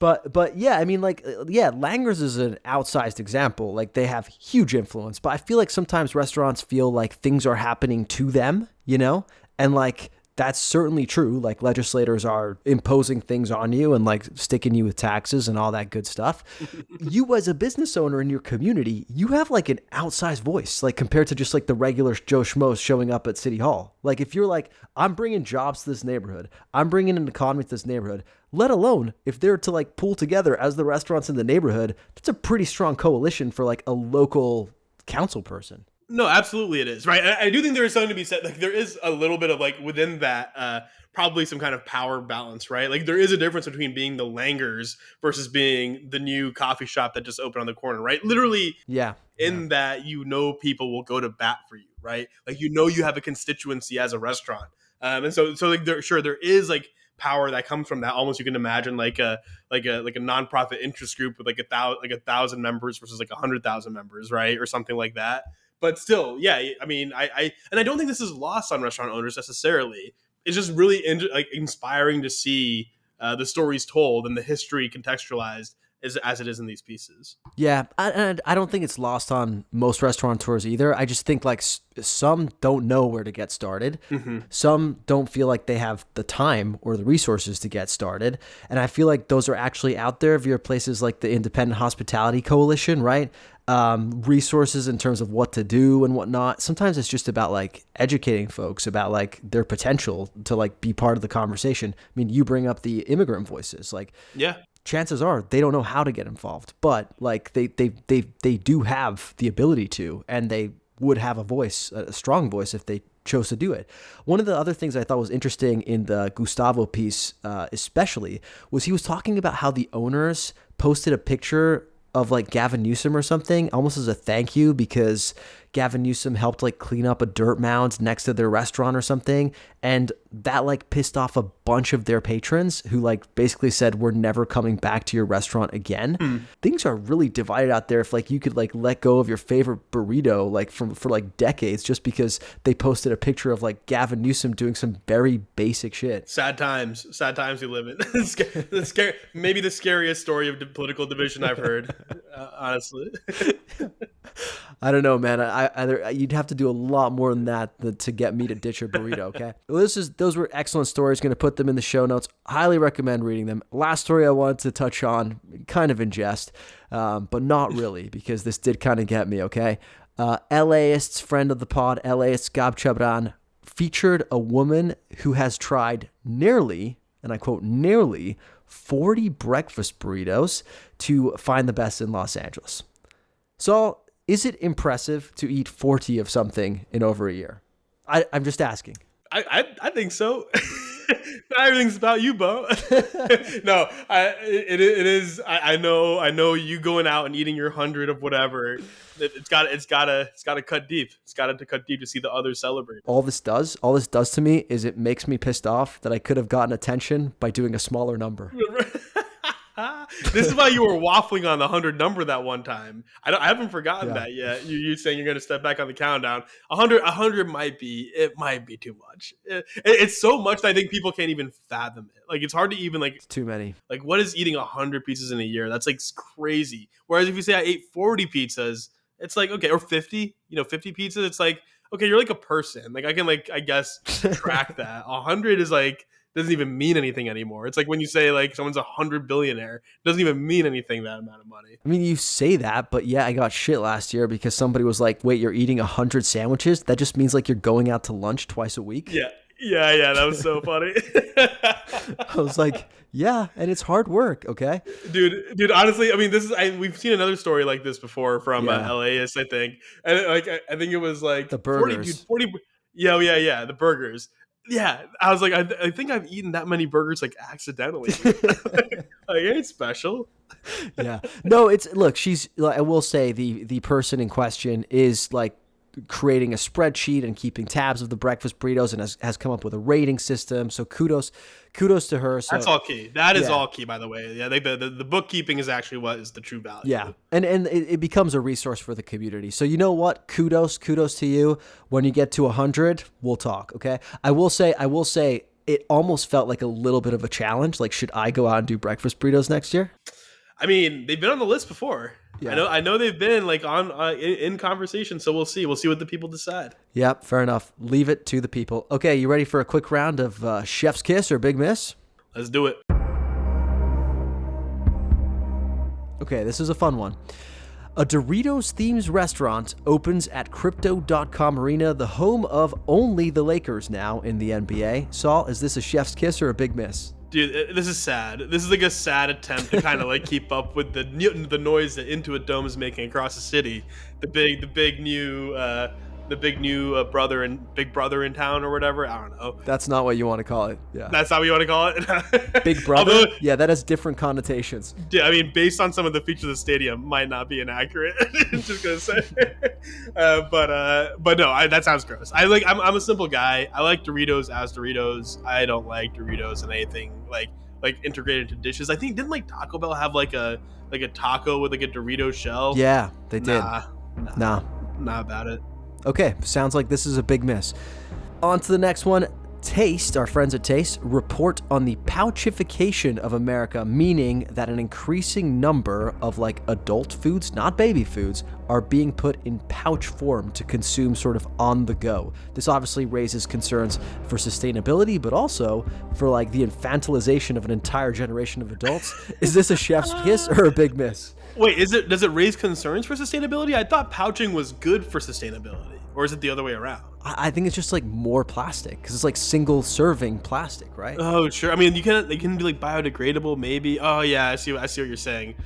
But yeah, I mean, like, yeah, Langers is an outsized example. Like, they have huge influence, but I feel like sometimes restaurants feel like things are happening to them, you know? And like, that's certainly true. Like, legislators are imposing things on you and like sticking you with taxes and all that good stuff. You as a business owner in your community, you have like an outsized voice, like compared to just like the regular Joe Schmoes showing up at City Hall. Like, if you're like, I'm bringing jobs to this neighborhood, I'm bringing an economy to this neighborhood, let alone if they're to like pull together as the restaurants in the neighborhood, that's a pretty strong coalition for like a local council person. No, absolutely it is, right? I do think there is something to be said. Like, there is a little bit of like within that, probably some kind of power balance, right? Like, there is a difference between being the Langers versus being the new coffee shop that just opened on the corner, right? Literally, that, you know, people will go to bat for you, right? Like, you know, you have a constituency as a restaurant, and so like there is like power that comes from that. Almost, you can imagine like a nonprofit interest group with like a thousand members versus like 100,000 members, right, or something like that. But still, yeah, I mean, I don't think this is lost on restaurant owners necessarily. It's just really inspiring to see the stories told and the history contextualized as it is in these pieces. Yeah, I don't think it's lost on most restaurateurs either. I just think like some don't know where to get started. Mm-hmm. Some don't feel like they have the time or the resources to get started. And I feel like those are actually out there via places like the Independent Hospitality Coalition, right? Resources in terms of what to do and whatnot. Sometimes it's just about like educating folks about like their potential to like be part of the conversation. I mean, you bring up the immigrant voices, like, yeah, chances are they don't know how to get involved, but like they do have the ability to, and they would have a voice, a strong voice, if they chose to do it. One of the other things I thought was interesting in the Gustavo piece, especially, was he was talking about how the owners posted a picture of like Gavin Newsom or something, almost as a thank you, because Gavin Newsom helped like clean up a dirt mound next to their restaurant or something. And that like pissed off a bunch of their patrons who like basically said, we're never coming back to your restaurant again. Things are really divided out there. If like you could like let go of your favorite burrito like for like decades just because they posted a picture of like Gavin Newsom doing some very basic shit. Sad times we live in. Maybe the scariest story of political division I've heard, honestly. I don't know, man. You'd have to do a lot more than that to get me to ditch a burrito, okay? Well, those were excellent stories. Going to put them in the show notes. Highly recommend reading them. Last story I wanted to touch on, kind of in jest, but not really, because this did kind of get me, okay? LAist friend of the pod, LAist Gab Chabran, featured a woman who has tried nearly, and I quote, nearly 40 breakfast burritos to find the best in Los Angeles. So, is it impressive to eat 40 of something in over a year? I'm just asking. I think so. Not everything's about you, Bo. No, it is. I know you going out and eating your 100 of whatever. It's got to cut deep. It's got to cut deep to see the others celebrate. All this does to me is it makes me pissed off that I could have gotten attention by doing a smaller number. This is why you were waffling on the 100 number that one time. I haven't forgotten that yet. You're saying you're going to step back on the countdown. 100 might be too much. It's so much that I think people can't even fathom it. Like, it's hard to even like. It's too many. Like, what is eating 100 pizzas in a year? That's like crazy. Whereas if you say I ate 40 pizzas, it's like, okay, or 50. 50 pizzas. It's like, okay, you're like a person. Like, I can I guess track that. 100 is like. Doesn't even mean anything anymore. It's like when you say like someone's 100 billionaire, it doesn't even mean anything, that amount of money. I mean, you say that, but yeah, I got shit last year because somebody was like, wait, you're eating 100 sandwiches? That just means like you're going out to lunch twice a week? Yeah, that was so funny. I was like, yeah, and it's hard work, okay? Dude, honestly, I mean, we've seen another story like this before from LAist, I think. And I think it was like the burgers. 40. Yeah, the burgers. Yeah, I was like, I think I've eaten that many burgers like accidentally. Like, it ain't special. Yeah. No, look, I will say the person in question is like creating a spreadsheet and keeping tabs of the breakfast burritos and has come up with a rating system. So kudos to her. So that's all key. That is all key, by the way. Yeah, the bookkeeping is actually what is the true value. Yeah, and it becomes a resource for the community. So you know what? Kudos to you. When you get to 100, we'll talk. Okay. I will say it almost felt like a little bit of a challenge. Like, should I go out and do breakfast burritos next year? I mean, they've been on the list before. Yeah. I know they've been like on in conversation. So we'll see what the people decide. Yep, fair enough. Leave it to the people. Okay, you ready for a quick round of Chef's Kiss or Big Miss? Let's do it. Okay, this is a fun one. A Doritos-themed restaurant opens at Crypto.com Arena, the home of only the Lakers now in the NBA. Saul, is this a Chef's Kiss or a Big Miss? Dude, this is sad. This is like a sad attempt to kind of like keep up with the noise that Intuit Dome is making across the city. The big new big brother in town or whatever. I don't know. That's not what you want to call it. Yeah. That's not what you want to call it. Big brother. Yeah, that has different connotations. Yeah, I mean, based on some of the features of the stadium, might not be inaccurate. Just gonna say. But no, that sounds gross. I'm a simple guy. I like Doritos as Doritos. I don't like Doritos and anything like integrated into dishes. I think didn't like Taco Bell have like a taco with like a Dorito shell? Yeah, they did. Nah, not about it. Okay, sounds like this is a big miss. On to the next one. Taste, our friends at Taste, report on the pouchification of America, meaning that an increasing number of like adult foods, not baby foods, are being put in pouch form to consume sort of on the go. This obviously raises concerns for sustainability, but also for like the infantilization of an entire generation of adults. Is this a Chef's Kiss or a big miss? Wait, does it raise concerns for sustainability? I thought pouching was good for sustainability, or is it the other way around? I think it's just like more plastic because it's like single serving plastic, right? Oh, sure. I mean, they can be like biodegradable, maybe. Oh, yeah. I see what you're saying.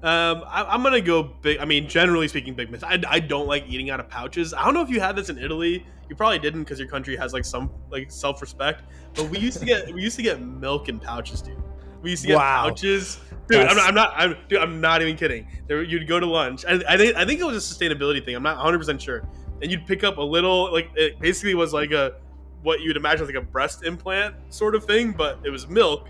I'm gonna go big. I mean, generally speaking, big miss. I don't like eating out of pouches. I don't know if you had this in Italy. You probably didn't because your country has like some like self-respect. But we used to get milk in pouches, dude. We used to get pouches. Dude, I'm not even kidding. You'd go to lunch. I think it was a sustainability thing. I'm not 100% sure. And you'd pick up a little, like, it basically was like what you'd imagine was like a breast implant sort of thing, but it was milk.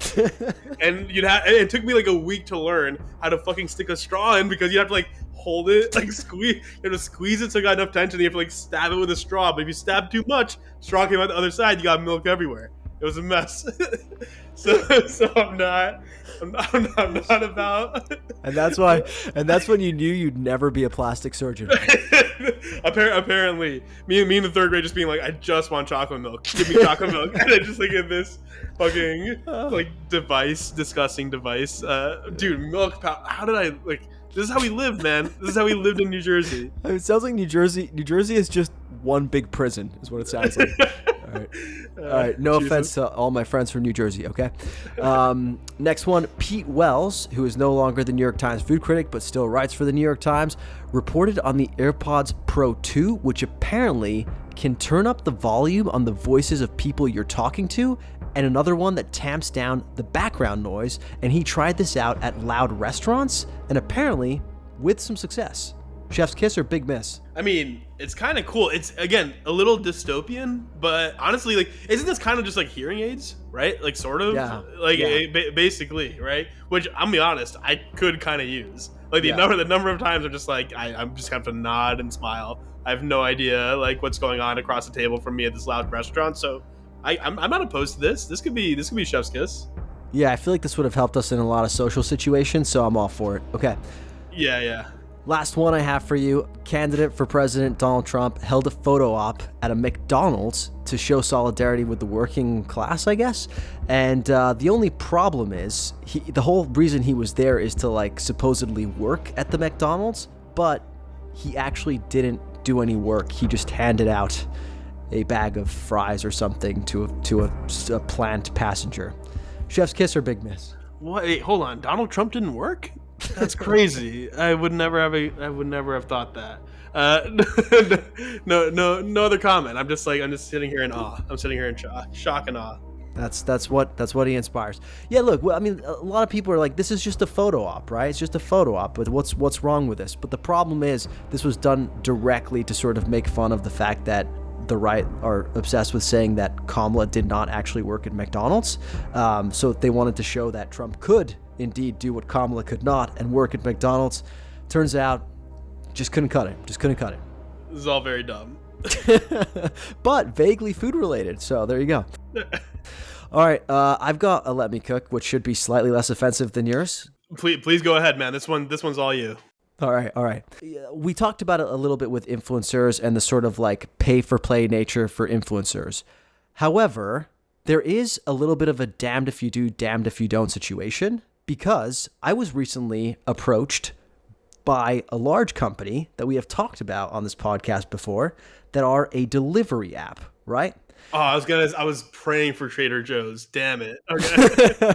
And it took me like a week to learn how to fucking stick a straw in because you have to like hold it, like squeeze. You have to squeeze it so it got enough tension. You have to like stab it with a straw. But if you stab too much, straw came out the other side. You got milk everywhere. It was a mess. so I'm not about. And that's when you knew you'd never be a plastic surgeon. Apparently, me in the third grade just being like, I just want chocolate milk. Give me chocolate milk. And I just like in this fucking like disgusting device. Dude, milk. How did I like? This is how we lived, man. This is how we lived in New Jersey. It sounds like New Jersey is just one big prison, is what it sounds like. All right. No offense to all my friends from New Jersey, okay? Next one, Pete Wells, who is no longer the New York Times food critic, but still writes for the New York Times, reported on the AirPods Pro 2, which apparently can turn up the volume on the voices of people you're talking to, and another one that tamps down the background noise. And he tried this out at loud restaurants, and apparently with some success. Chef's Kiss or Big Miss? I mean, it's kind of cool. It's, again, a little dystopian, but honestly, like, isn't this kind of just like hearing aids, right? Like, sort of? Yeah. Like, basically, right? Which, I'm gonna be honest, I could kind of use. Like, the number of times I'm just like, I'm just have to nod and smile. I have no idea, like, what's going on across the table from me at this loud restaurant, so I'm not opposed to this. This could be Chef's Kiss. Yeah, I feel like this would have helped us in a lot of social situations, so I'm all for it. Okay. Yeah. Last one I have for you. Candidate for President Donald Trump held a photo op at a McDonald's to show solidarity with the working class, I guess. And the only problem is, the whole reason he was there is to like supposedly work at the McDonald's, but he actually didn't do any work. He just handed out a bag of fries or something to a plant passenger. Chef's Kiss or Big Miss? Wait, hold on. Donald Trump didn't work? That's crazy. I would never have thought that. No other comment. I'm just sitting here in awe. I'm sitting here in shock and awe. That's what he inspires. Yeah, look, I mean, a lot of people are like, this is just a photo op, right? It's just a photo op, but what's wrong with this? But the problem is, this was done directly to sort of make fun of the fact that the right are obsessed with saying that Kamala did not actually work at McDonald's. So they wanted to show that Trump could indeed do what Kamala could not and work at McDonald's. Turns out, just couldn't cut it. This is all very dumb. But vaguely food related, so there you go. All right, I've got a Let Me Cook, which should be slightly less offensive than yours. Please go ahead, man. This one's all you. All right. We talked about it a little bit with influencers and the sort of like pay-for-play nature for influencers. However, there is a little bit of a damned if you do, damned if you don't situation, because I was recently approached by a large company that we have talked about on this podcast before that are a delivery app, right? Oh, I was praying for Trader Joe's. Damn it. Okay.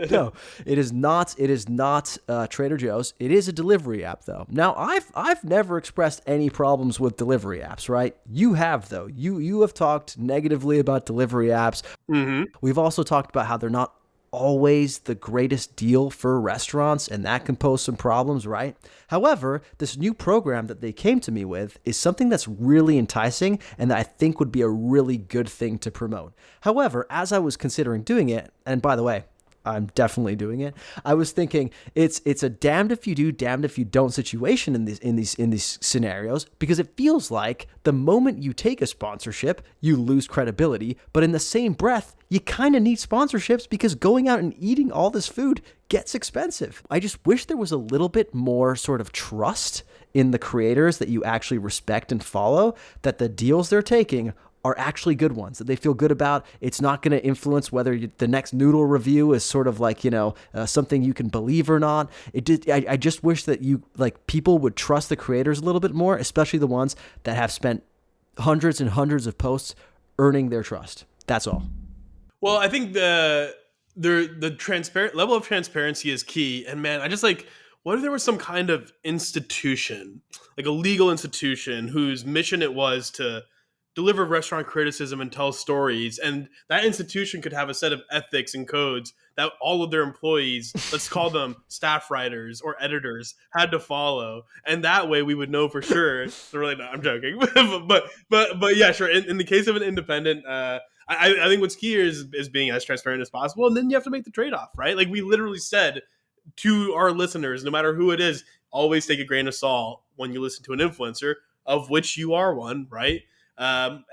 No, it is not. It is not Trader Joe's. It is a delivery app, though. Now, I've never expressed any problems with delivery apps, right? You have, though. You have talked negatively about delivery apps. Mm-hmm. We've also talked about how they're not always the greatest deal for restaurants, and that can pose some problems, right? However, this new program that they came to me with is something that's really enticing and that I think would be a really good thing to promote. However, as I was considering doing it, and by the way, I'm definitely doing it, I was thinking it's a damned if you do, damned if you don't situation in these scenarios, because it feels like the moment you take a sponsorship, you lose credibility, but in the same breath, you kind of need sponsorships because going out and eating all this food gets expensive. I just wish there was a little bit more sort of trust in the creators that you actually respect and follow, that the deals they're taking are actually good ones, that they feel good about. It's not going to influence whether the next noodle review is sort of like, something you can believe or not. I just wish that people would trust the creators a little bit more, especially the ones that have spent hundreds and hundreds of posts earning their trust. That's all. Well, I think the transparent level of transparency is key. And man, I just what if there was some kind of institution, like a legal institution whose mission it was to deliver restaurant criticism and tell stories, and that institution could have a set of ethics and codes that all of their employees, let's call them staff writers or editors, had to follow, and that way we would know for sure. Really, no, I'm joking, but yeah, sure. In the case of an independent, I think what's key here is being as transparent as possible, and then you have to make the trade-off, right? Like we literally said to our listeners, no matter who it is, always take a grain of salt when you listen to an influencer, of which you are one, right? And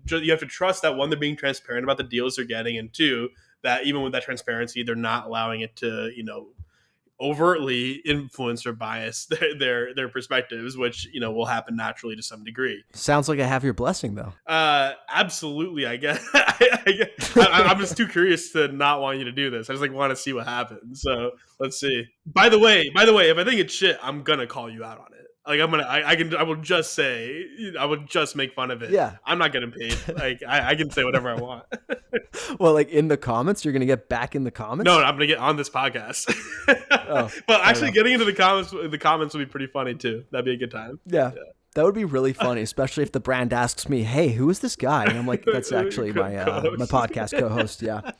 you have to trust that, one, they're being transparent about the deals they're getting, and two, that even with that transparency, they're not allowing it to, overtly influence or bias their perspectives, which, will happen naturally to some degree. Sounds like I have your blessing, though. Absolutely, I guess. I'm just too curious to not want you to do this. I just want to see what happens. So let's see. By the way, if I think it's shit, I'm gonna call you out on it. I will just say, I will just make fun of it. Yeah. I'm not getting paid. I can say whatever I want. Well, in the comments, you're going to get back in the comments? No, I'm going to get on this podcast. Oh, but actually getting into the comments would be pretty funny too. That'd be a good time. Yeah. That would be really funny, especially if the brand asks me, hey, who is this guy? And I'm like, that's actually my podcast co-host. Yeah.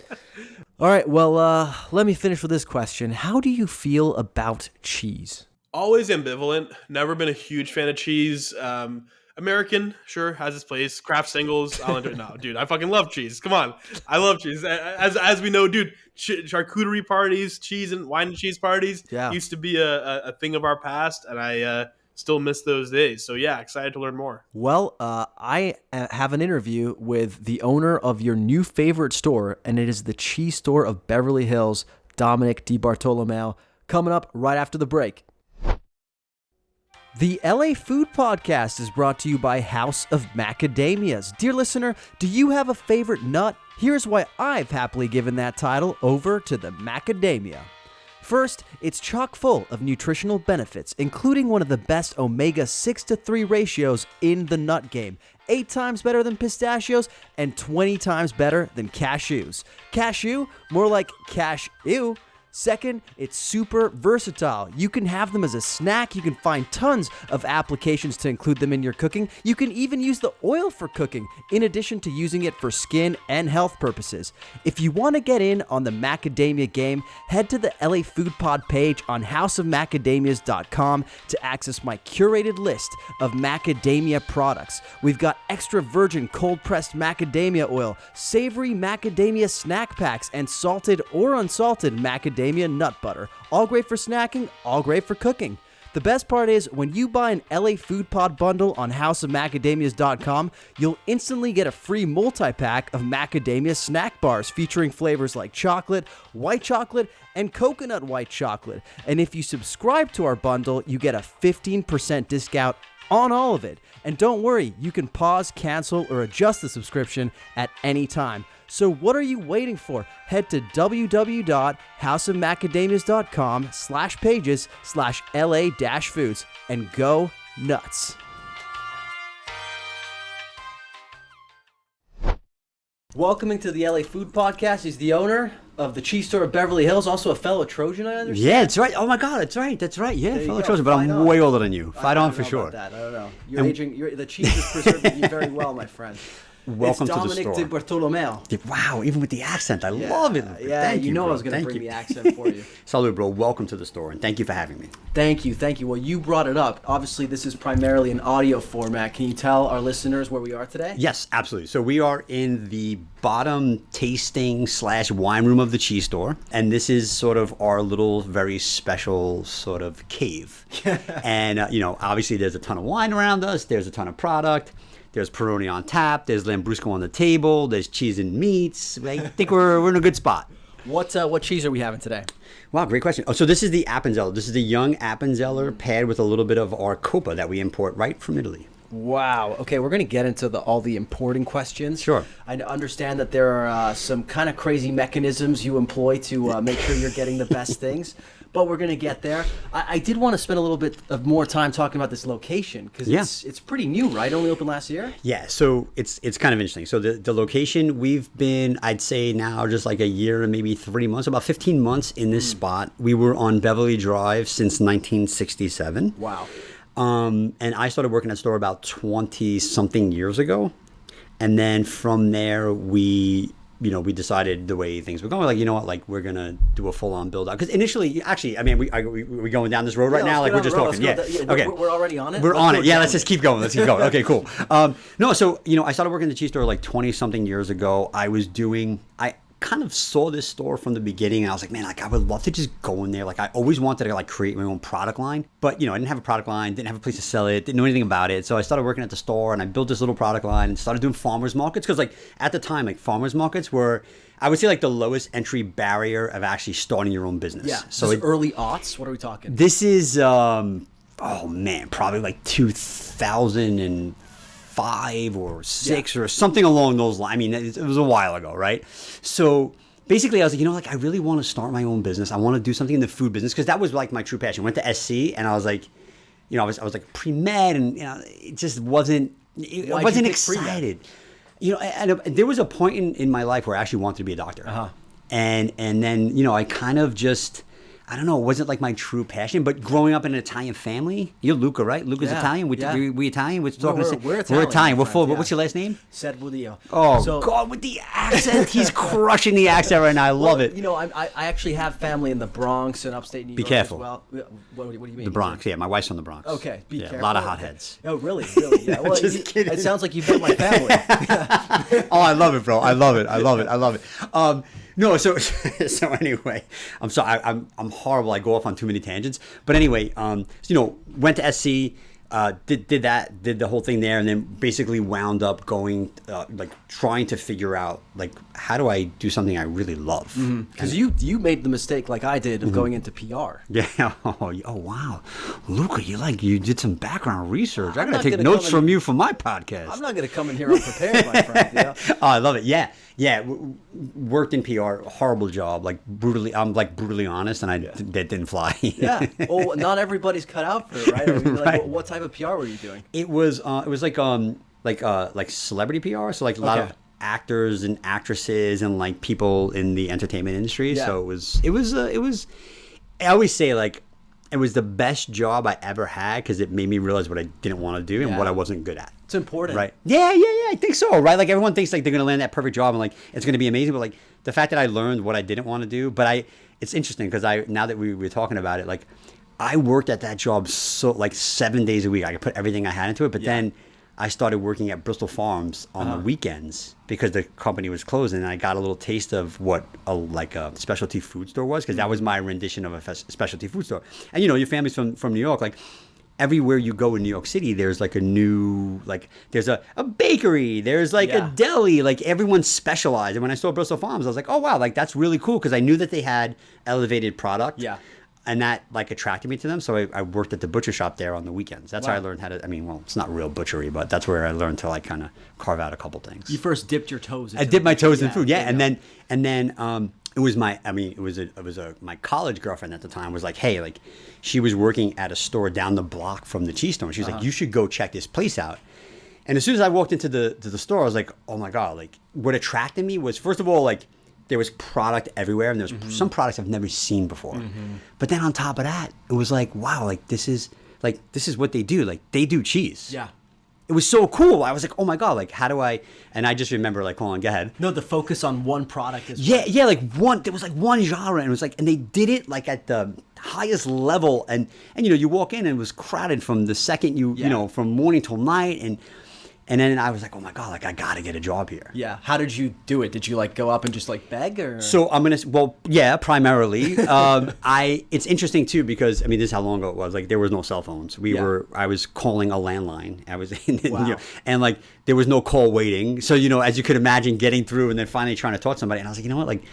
All right. Well, let me finish with this question. How do you feel about cheese? Always ambivalent. Never been a huge fan of cheese. American, sure, has its place. Craft singles, I'll enjoy. No, dude, I fucking love cheese. Come on, I love cheese. As we know, dude, charcuterie parties, cheese and wine and cheese parties used to be a thing of our past, and I still miss those days. So yeah, excited to learn more. Well, I have an interview with the owner of your new favorite store, and it is the cheese store of Beverly Hills, Dominick DiBartolomeo, coming up right after the break. The LA Food Podcast is brought to you by House of Macadamias. Dear listener, do you have a favorite nut? Here's why I've happily given that title over to the macadamia. First, it's chock full of nutritional benefits, including one of the best omega 6:3 ratios in the nut game. 8 times better than pistachios and 20 times better than cashews. Cashew, more like cash-ew. Second, it's super versatile. You can have them as a snack. You can find tons of applications to include them in your cooking. You can even use the oil for cooking, in addition to using it for skin and health purposes. If you want to get in on the macadamia game, head to the LA Food Pod page on houseofmacadamias.com to access my curated list of macadamia products. We've got extra virgin cold-pressed macadamia oil, savory macadamia snack packs, and salted or unsalted macadamia nut butter. All great for snacking, all great for cooking. The best part is, when you buy an LA Food Pod bundle on houseofmacadamias.com, you'll instantly get a free multi-pack of macadamia snack bars featuring flavors like chocolate, white chocolate, and coconut white chocolate. And if you subscribe to our bundle, you get a 15% discount on all of it. And don't worry, you can pause, cancel, or adjust the subscription at any time. So what are you waiting for? Head to www.houseofmacadamias.com/pages/LA-foods and go nuts. Welcoming to the LA Food Podcast. He's the owner of the cheese store of Beverly Hills, also a fellow Trojan, I understand. Yeah, that's right. Oh my God, that's right. That's right. Yeah, fellow Trojan, but I'm way older than you. Fight on for sure. I don't know. You're aging. The cheese is preserving you very well, my friend. Welcome it's to the store. Dominick DiBartolomeo. Wow, even with the accent, I love it. Yeah, thank you know bro. I was going to bring the accent for you. Salud, bro. Welcome to the store, and thank you for having me. Thank you. Well, you brought it up. Obviously, this is primarily an audio format. Can you tell our listeners where we are today? Yes, absolutely. So we are in the bottom tasting / wine room of the cheese store, and this is sort of our little, very special sort of cave. And obviously, there's a ton of wine around us. There's a ton of product. There's Peroni on tap. There's Lambrusco on the table. There's cheese and meats. I think we're in a good spot. What cheese are we having today? Wow, great question. Oh, so this is the Appenzeller. This is the young Appenzeller paired with a little bit of our Coppa that we import right from Italy. Wow. Okay, we're going to get into all the importing questions. Sure. I understand that there are some kind of crazy mechanisms you employ to make sure you're getting the best things, but we're going to get there. I did want to spend a little bit of more time talking about this location because it's pretty new, right? Only opened last year? Yeah, so it's kind of interesting. So the location, we've been, I'd say now just like a year and maybe 3 months, about 15 months in this spot. We were on Beverly Drive since 1967. Wow. And I started working at the store about 20-something years ago. And then from there, we decided the way things were going, like, you know what, like, we're going to do a full-on build-out. Because initially, actually, I mean, we're going down this road right now, like, we're just talking. Yeah. Okay. We're already on it? We're on it. Yeah, let's just keep going. Okay, cool. No, so, I started working at the cheese store like 20-something years ago. I kind of saw this store from the beginning, and I was like, man, like, I would love to just go in there. Like, I always wanted to like create my own product line, but I didn't have a product line, didn't have a place to sell it, didn't know anything about it. So I started working at the store, and I built this little product line and started doing farmers markets, because like at the time, like, farmers markets were, I would say, like the lowest entry barrier of actually starting your own business. Yeah. So early aughts. What are we talking? This is probably like 2005 or 6 or something along those lines. I mean, it was a while ago, right? So basically, I was like, I really want to start my own business. I want to do something in the food business, because that was like my true passion. I went to SC, and I was like, I was like pre-med, and it just wasn't. I wasn't excited. And there was a point in my life where I actually wanted to be a doctor. Uh-huh. And then I kind of just, I don't know, it wasn't like my true passion. But growing up in an Italian family, you're Luca, right? Luca's Italian. We Italian. We're Italian. We're full. But what's your last name? Servudeo. Oh, God, with the accent. He's crushing the accent right now. I love it. I actually have family in the Bronx and upstate New York. Be careful. As well. What do you mean? The Bronx. Yeah, my wife's from the Bronx. Okay, be careful. A lot of hotheads. Oh, really? Yeah. Well, Just kidding. It sounds like you've met my family. Oh, I love it, bro. I love it. No, so anyway, I'm sorry. I'm horrible. I go off on too many tangents. But anyway, went to SC, did the whole thing there, and then basically wound up going like trying to figure out like, how do I do something I really love? Because you made the mistake like I did of going into PR. Yeah. Oh wow, Luca, you did some background research. I gotta take notes from you for my podcast. I'm not gonna come in here unprepared, my friend. Oh, I love it. Yeah. Worked in PR, horrible job. I'm brutally honest, and that didn't fly. Yeah. Well, not everybody's cut out for it, right? I mean, right. What type of PR were you doing? It was like celebrity PR, so like a lot of actors and actresses and like people in the entertainment industry. Yeah. So it was. I always say like it was the best job I ever had because it made me realize what I didn't want to do and what I wasn't good at. It's important. Right. Yeah. I think so. Right. Like everyone thinks like they're gonna land that perfect job and like it's gonna be amazing. But like the fact that I learned what I didn't want to do, it's interesting because now that we were talking about it, like I worked at that job so like 7 days a week. I could put everything I had into it, but then I started working at Bristol Farms on the weekends because the company was closing, and I got a little taste of what a specialty food store was because that was my rendition of a specialty food store. And your family's from New York, like everywhere you go in New York City, there's like a new, like there's a bakery, there's like a deli, like everyone's specialized. And when I saw Bristol Farms, I was like, oh wow, like that's really cool because I knew that they had elevated product. Yeah. And that like attracted me to them. So I worked at the butcher shop there on the weekends. That's how I learned how to, it's not real butchery, but that's where I learned to like kind of carve out a couple things. You first dipped your toes into I dipped my toes in food. Yeah. And then it was my college girlfriend at the time was like, hey, like she was working at a store down the block from the cheese store. And she was like, you should go check this place out. And as soon as I walked into the store, I was like, oh my God, like what attracted me was, first of all, like, there was product everywhere, and there was some products I've never seen before. But then on top of that, it was like, wow, like this is what they do. Like they do cheese. Yeah. It was so cool. I was like, oh my God, like how do I? And I just remember like, hold on, go ahead. No, the focus on one product is yeah, like there was like one genre, and it was like, and they did it like at the highest level, and you walk in and it was crowded from the second from morning till night, and then I was like, oh my God, like I gotta get a job here. Yeah. How did you do it? Did you like go up and just like beg or? So primarily. It's interesting too because this is how long ago it was. Like there was no cell phones. I was calling a landline. I was and like there was no call waiting. So as you could imagine, getting through and then finally trying to talk to somebody. And I was like, you know what, like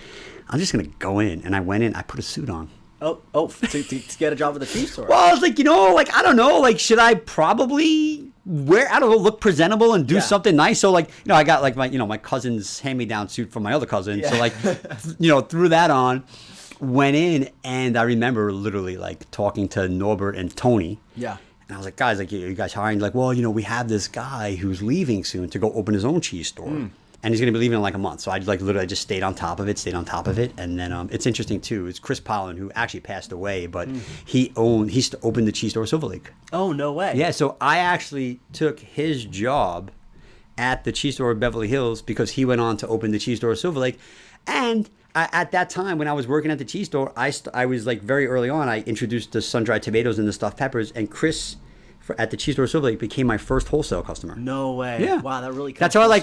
I'm just gonna go in. And I went in. I put a suit on. To get a job at the cheese store. Well, I was like, I don't know, like, should I probably look presentable and do something nice? So, like, I got like my cousin's hand-me-down suit from my other cousin. So, like, threw that on, went in, and I remember literally like talking to Norbert and Tony. Yeah. And I was like, guys, like, you guys hiring? Like, well, we have this guy who's leaving soon to go open his own cheese store. And he's going to be leaving in like a month. So I like literally just stayed on top of it. And then it's interesting too. It's Chris Pollan, who actually passed away, but he opened the cheese store Silver Lake. Oh, no way. Yeah. So I actually took his job at the cheese store of Beverly Hills because he went on to open the cheese store Silver Lake. And at that time when I was working at the cheese store, I was like very early on, I introduced the sun-dried tomatoes and the stuffed peppers, and Chris at the cheese store Silver Lake became my first wholesale customer. No way. Yeah. Wow, that really That's how I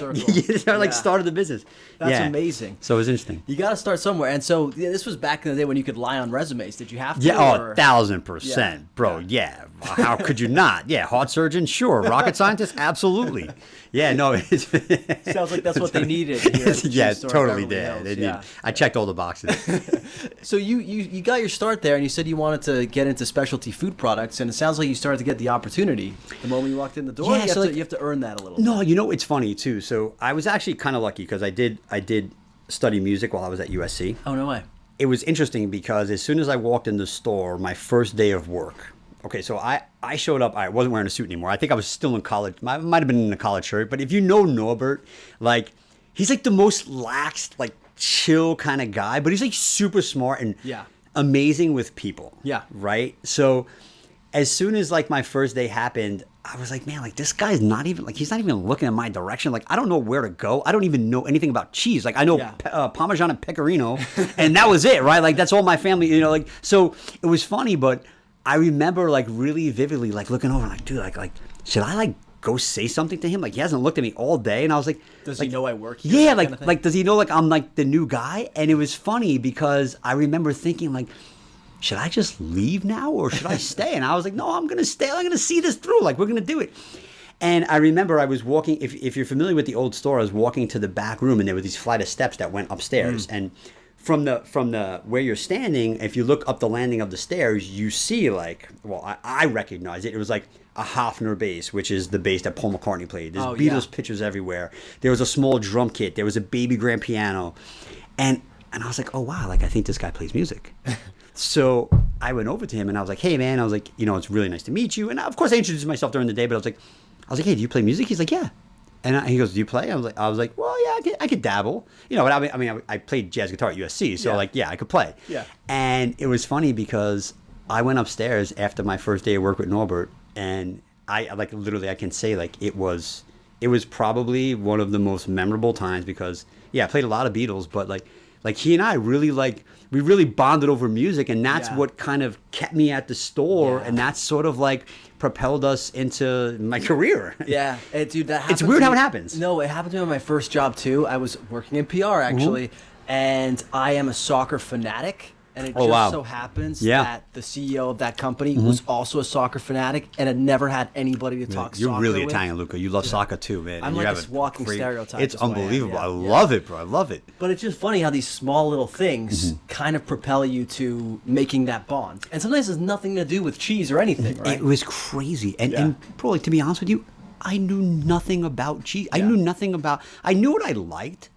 started the business. That's amazing. So it was interesting. You got to start somewhere. And so this was back in the day when you could lie on resumes. Did you have to? Yeah, 1,000%. Bro, yeah. How could you not? Yeah, heart surgeon, sure. Rocket scientist, absolutely. Yeah, no. Sounds like that's what they needed here at the cheese store totally did. I checked all the boxes. So you got your start there, and you said you wanted to get into specialty food products, and it sounds like you started to get the opportunity the moment you walked in the door. Yeah, you have to earn that a little bit. No, it's funny too. So I was actually kind of lucky because I did study music while I was at USC. Oh, no way. It was interesting because as soon as I walked in the store, my first day of work, okay, so I showed up. I wasn't wearing a suit anymore. I think I was still in college. I might have been in a college shirt. But if you know Norbert, like, he's like the most lax, like, chill kind of guy. But he's like super smart and amazing with people. Yeah. Right? So as soon as like my first day happened, I was like, man, like this guy's not even like, he's not even looking in my direction. Like, I don't know where to go. I don't even know anything about cheese. Like I know Parmesan and Pecorino and that was it, right? Like that's all my family, like, so it was funny, but I remember like really vividly, like looking over like, dude, like, should I like go say something to him? Like he hasn't looked at me all day. And I was like, does he know I work here? Yeah. Like, does he know like I'm like the new guy? And it was funny because I remember thinking like, should I just leave now or should I stay? And I was like, no, I'm going to stay. I'm going to see this through. Like, we're going to do it. And I remember I was walking, if you're familiar with the old store, I was walking to the back room and there were these flight of steps that went upstairs. And from the where you're standing, if you look up the landing of the stairs, you see like, well, I recognize it. It was like a Hofner bass, which is the bass that Paul McCartney played. There's Beatles pictures everywhere. There was a small drum kit. There was a baby grand piano. And I was like, oh, wow, like I think this guy plays music. So I went over to him and I was like, hey, man, I was like, it's really nice to meet you. And of course I introduced myself during the day, but I was like, hey, do you play music? He's like, yeah. And he goes, "Do you play?" I was like, "Well, yeah, I could dabble." But I played jazz guitar at USC, so I could play. Yeah. And it was funny because I went upstairs after my first day of work with Norbert, and I literally I can say it was probably one of the most memorable times because I played a lot of Beatles, but like he and I really we really bonded over music, and that's what kind of kept me at the store, and that's sort of propelled us into my career. Yeah, dude, that happens. It's weird how it happens. No, it happened to me on my first job too. I was working in PR actually, and I am a soccer fanatic. And it so happens that the CEO of that company was also a soccer fanatic and had never had anybody to talk soccer with. You're really Italian, Luca. You love soccer too, man. I'm like this walking stereotype. It's unbelievable. I love it, bro. I love it. But it's just funny how these small little things kind of propel you to making that bond. And sometimes it has nothing to do with cheese or anything, right? It was crazy. And bro, to be honest with you, I knew nothing about cheese. I knew what I liked.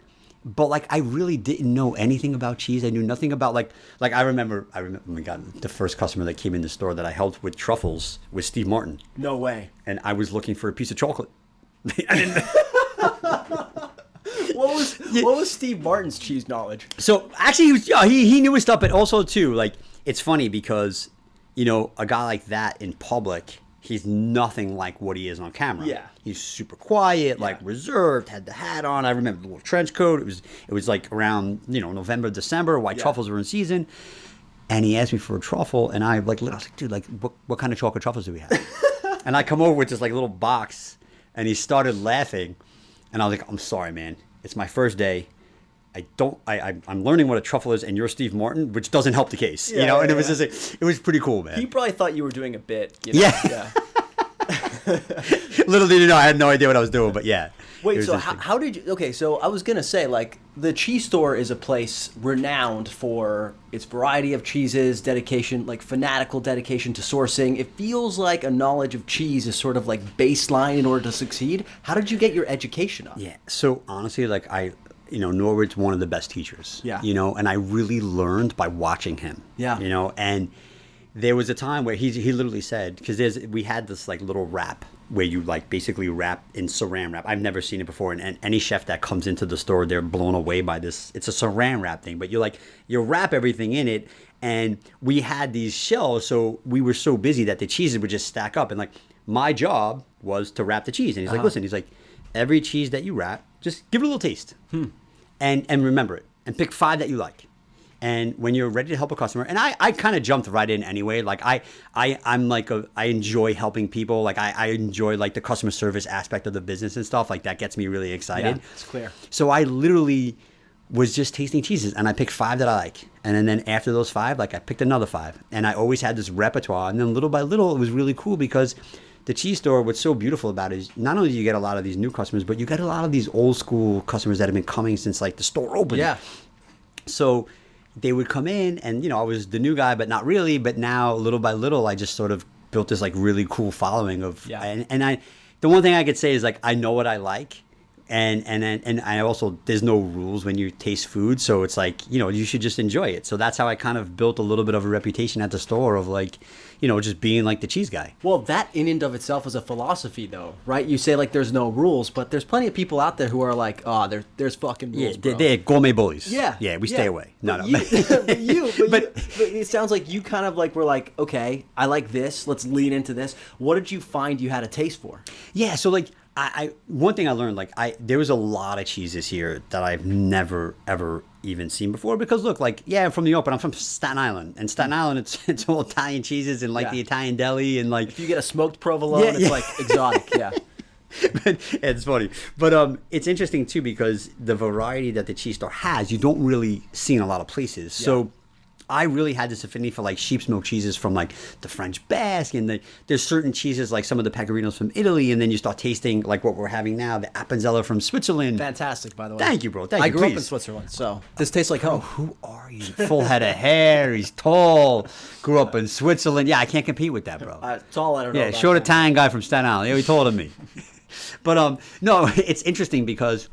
But I really didn't know anything about cheese. I knew nothing about I remember oh my God, the first customer that came in the store that I helped with truffles was Steve Martin. No way. And I was looking for a piece of chocolate. I didn't What was Steve Martin's cheese knowledge? So actually he knew his stuff, but also too it's funny because a guy like that in public, he's nothing like what he is on camera. Yeah. He's super quiet, reserved, had the hat on. I remember the little trench coat. It was around, November, December, white truffles were in season. And he asked me for a truffle, and I was like, dude, what kind of chocolate truffles do we have? And I come over with this little box, and he started laughing. And I was like, I'm sorry, man. It's my first day. I'm learning what a truffle is, and you're Steve Martin, which doesn't help the case, And it was just it was pretty cool, man. He probably thought you were doing a bit. Yeah. Little did you know, I had no idea what I was doing, but yeah. Wait, so how did you? Okay, so I was gonna say the cheese store is a place renowned for its variety of cheeses, dedication, fanatical dedication to sourcing. It feels like a knowledge of cheese is sort of baseline in order to succeed. How did you get your education up? Yeah. So honestly, Norbert's one of the best teachers. Yeah. And I really learned by watching him. Yeah. And there was a time where he literally said, because we had this little wrap where you basically wrap in saran wrap. I've never seen it before, and any chef that comes into the store, they're blown away by this. It's a saran wrap thing, but you wrap everything in it, and we had these shelves, so we were so busy that the cheeses would just stack up, and my job was to wrap the cheese, and he's listen, every cheese that you wrap, just give it a little taste, and remember it, and pick 5 that you like. And when you're ready to help a customer, and I kind of jumped right in anyway. I enjoy helping people. I enjoy the customer service aspect of the business and stuff. That gets me really excited. Yeah, it's clear. So I literally was just tasting cheeses, and I picked 5 that I like. And then after those 5, I picked another 5. And I always had this repertoire. And then little by little, it was really cool because the cheese store, what's so beautiful about it is not only do you get a lot of these new customers, but you get a lot of these old school customers that have been coming since the store opened. Yeah. So they would come in, and I was the new guy, but not really. But now, little by little, I just sort of built this really cool following of. Yeah. And I, the one thing I could say is I know what I like, and I also, there's no rules when you taste food, so it's you should just enjoy it. So that's how I kind of built a little bit of a reputation at the store of just being the cheese guy. Well, that in and of itself is a philosophy, though, right? You say there's no rules, but there's plenty of people out there who are there's fucking rules, bro. They're gourmet bullies. Yeah. Yeah, we stay away. No. But it sounds like you kind of were okay, I like this, let's lean into this. What did you find you had a taste for? Yeah, so I one thing I learned, there was a lot of cheeses here that I've never ever even seen before, because look, I'm from New York, but I'm from Staten Island, and Staten Island, it's all Italian cheeses and the Italian deli, and if you get a smoked provolone, it's exotic. Yeah. But it's funny, but it's interesting too, because the variety that the cheese store has, you don't really see in a lot of places. So I really had this affinity for sheep's milk cheeses from the French Basque, and there's certain cheeses some of the pecorinos from Italy, and then you start tasting what we're having now, the Appenzeller from Switzerland. Fantastic, by the way. Thank you, bro. Thank you. I grew up in Switzerland, so this tastes like home. Who are you? Full head of hair. He's tall. Grew up in Switzerland. Yeah, I can't compete with that, bro. Tall, I don't know. Yeah, short Italian guy from Staten Island. Yeah, he taller than me. But no, it's interesting because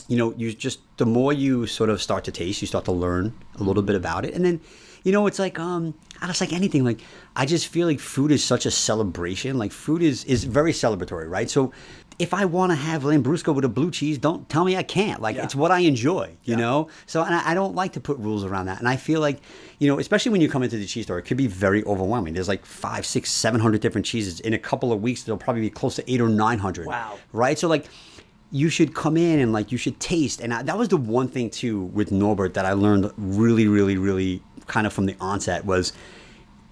you just, the more you sort of start to taste, you start to learn a little bit about it. And then, it's just like anything. I just feel food is such a celebration. Food is very celebratory, right? So if I want to have Lambrusco with a blue cheese, don't tell me I can't. Like, it's what I enjoy, you know? So, and I don't like to put rules around that. And I feel like, you know, especially when you come into the cheese store, it could be very overwhelming. There's like 500, 600, 700 different cheeses. In a couple of weeks, there'll probably be close to 800 or 900. Wow. Right? So, like, you should come in and, like, you should taste. And that was the one thing, too, with Norbert that I learned really, really, really kind of from the onset was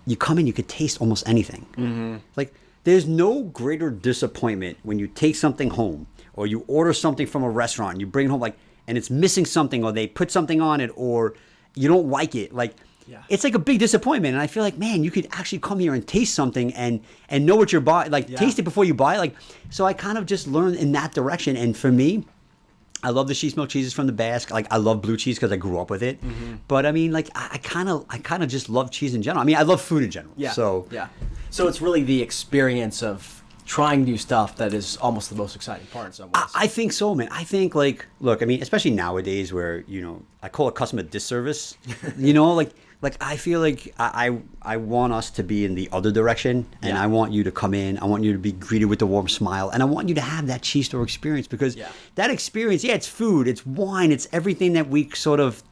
you come in, you could taste almost anything. Mm-hmm. Like, there's no greater disappointment when you take something home or you order something from a restaurant, you bring it home, like, and it's missing something or they put something on it or you don't like it. Like, it's like a big disappointment. And I feel like, man, you could actually come here and taste something and know what you're buying, like taste it before you buy it. Like, so I kind of just learned in that direction. And for me, I love the sheep's milk cheeses from the Basque. Like, I love blue cheese because I grew up with it. Mm-hmm. But I mean, like, I kind of just love cheese in general. I mean, I love food in general. Yeah. So So it's really the experience of trying new stuff that is almost the most exciting part in some ways. I think so, man. I think, like, look, I mean, especially nowadays where, you know, I call a customer disservice. You know, like I feel like I want us to be in the other direction, and I want you to come in. I want you to be greeted with a warm smile, and I want you to have that cheese store experience because that experience, it's food, it's wine, it's everything that we sort of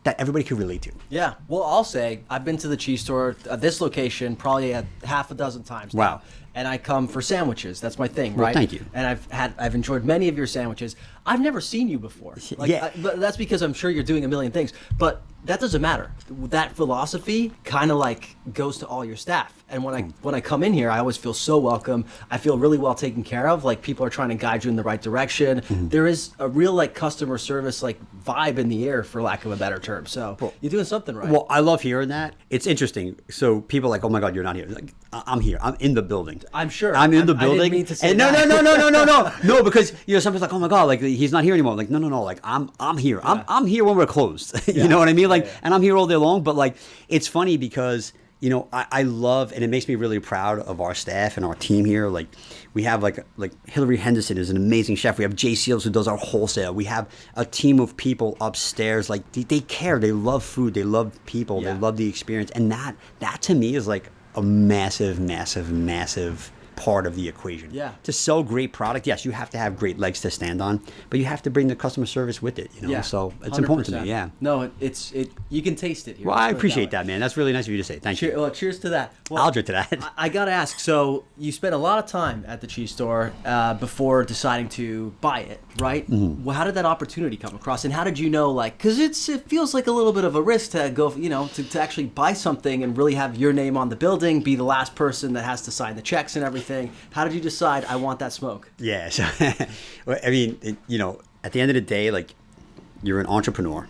that everybody can relate to. Yeah. Well, I'll say I've been to the cheese store at this location probably a half a dozen times. Wow. Now, and I come for sandwiches. That's my thing, Well, right? thank you. And I've enjoyed many of your sandwiches. I've never seen you before. Like, but that's because I'm sure you're doing a million things. But that doesn't matter. That philosophy kind of like goes to all your staff. And when I come in here, I always feel so welcome. I feel really well taken care of. Like, people are trying to guide you in the right direction. Mm-hmm. There is a real, like, customer service, like, vibe in the air, for lack of a better term. So you're doing something right. Well, I love hearing that. It's interesting. So people are like, oh my God, you're not here. Like, I'm here. I'm in the building. I'm sure. I'm in the building. I didn't mean to say and that. No, because, you know, somebody's like, oh my God, like, he's not here anymore. Like, no. Like, I'm here. Yeah. I'm here when we're closed. You know what I mean? Like, and I'm here all day long. But, like, it's funny because, you know, I love, and it makes me really proud of our staff and our team here. Like, we have like Hillary Henderson is an amazing chef. We have Jay Seals who does our wholesale. We have a team of people upstairs. Like, they care. They love food. They love people. They love the experience. And that to me is like a massive, massive, massive part of the equation. Yeah. To sell great product, yes, you have to have great legs to stand on, but you have to bring the customer service with it, you know? Yeah. So it's important to me, yeah. No, it's you can taste it here. Well, I appreciate that, man. That's really nice of you to say. Thank you. Well, cheers to that. Well, I'll drink to that. I got to ask, so you spent a lot of time at the cheese store before deciding to buy it, right? Mm-hmm. Well, how did that opportunity come across, and how did you know, like, because it feels like a little bit of a risk to go, you know, to actually buy something and really have your name on the building, be the last person that has to sign the checks and everything. How did you decide, I want that smoke? Yeah, so, I mean, you know, at the end of the day, like, you're an entrepreneur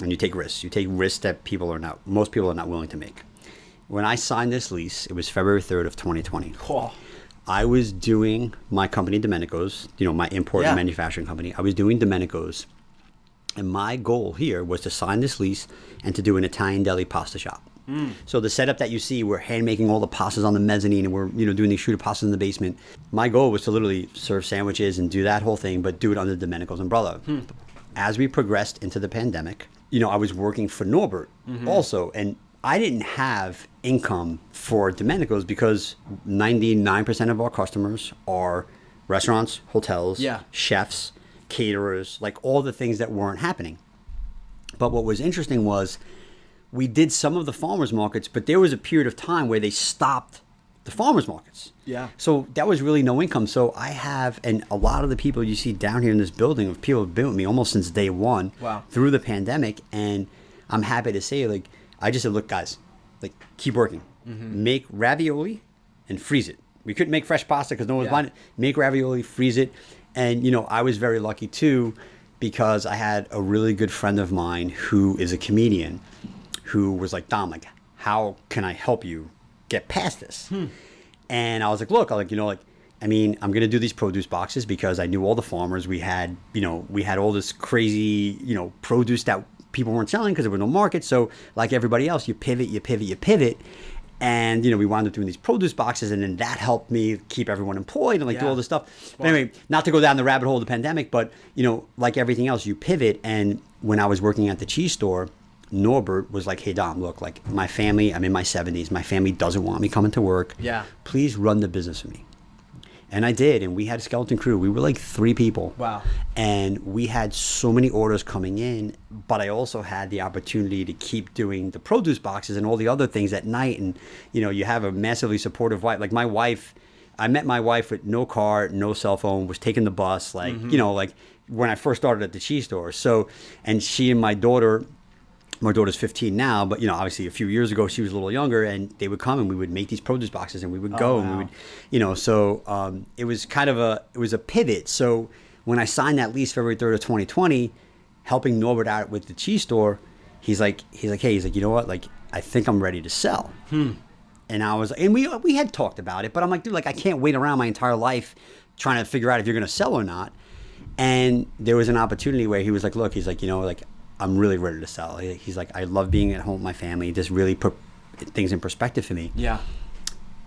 and you take risks. You take risks that most people are not willing to make. When I signed this lease, it was February 3rd of 2020. Oh. I was doing my company, Domenico's, you know, my import and manufacturing company. I was doing Domenico's. And my goal here was to sign this lease and to do an Italian deli pasta shop. So the setup that you see, we're hand making all the pastas on the mezzanine and we're, you know, doing these shooter pastas in the basement. My goal was to literally serve sandwiches and do that whole thing, but do it under Domenico's umbrella. As we progressed into the pandemic, you know, I was working for Norbert also, and I didn't have income for Domenico's because 99% of our customers are restaurants, hotels, chefs, caterers, like all the things that weren't happening. But what was interesting was we did some of the farmers markets, but there was a period of time where they stopped the farmers markets. Yeah. So that was really no income. So I have, and a lot of the people you see down here in this building, of people have been with me almost since day one through the pandemic. And I'm happy to say, like, I just said, look, guys, like, keep working. Make ravioli and freeze it. We couldn't make fresh pasta because no one was buying it. Make ravioli, freeze it. And, you know, I was very lucky too, because I had a really good friend of mine who is a comedian who was like, Dom, like, how can I help you get past this? And I was like, look, you know, like, I mean, I'm going to do these produce boxes because I knew all the farmers. We had all this crazy, you know, produce that people weren't selling because there were no market. So like everybody else, you pivot. And, you know, we wound up doing these produce boxes, and then that helped me keep everyone employed and, like, do all this stuff. But anyway, not to go down the rabbit hole of the pandemic, but, you know, like everything else, you pivot. And when I was working at the cheese store, Norbert was like, hey, Dom, look, like, my family, I'm in my 70s. My family doesn't want me coming to work. Yeah. Please run the business for me. And I did, and we had a skeleton crew. We were like 3 people. Wow. And we had so many orders coming in, but I also had the opportunity to keep doing the produce boxes and all the other things at night. And, you have a massively supportive wife. Like my wife, I met my wife with no car, no cell phone, was taking the bus, like, like when I first started at the cheese store. So, and she and my daughter's 15 now, but obviously a few years ago she was a little younger, and they would come and we would make these produce boxes and we would go. Wow. And we would, so it was kind of a pivot. So when I signed that lease February 3rd of 2020, helping Norbert out with the cheese store, he's like, hey, you know what? Like, I think I'm ready to sell. And I was, and we had talked about it, but I'm like, dude, like I can't wait around my entire life trying to figure out if you're going to sell or not. And there was an opportunity where he was like, look, he's like, like I'm really ready to sell. He's like, I love being at home with my family. It just really put things in perspective for me. Yeah.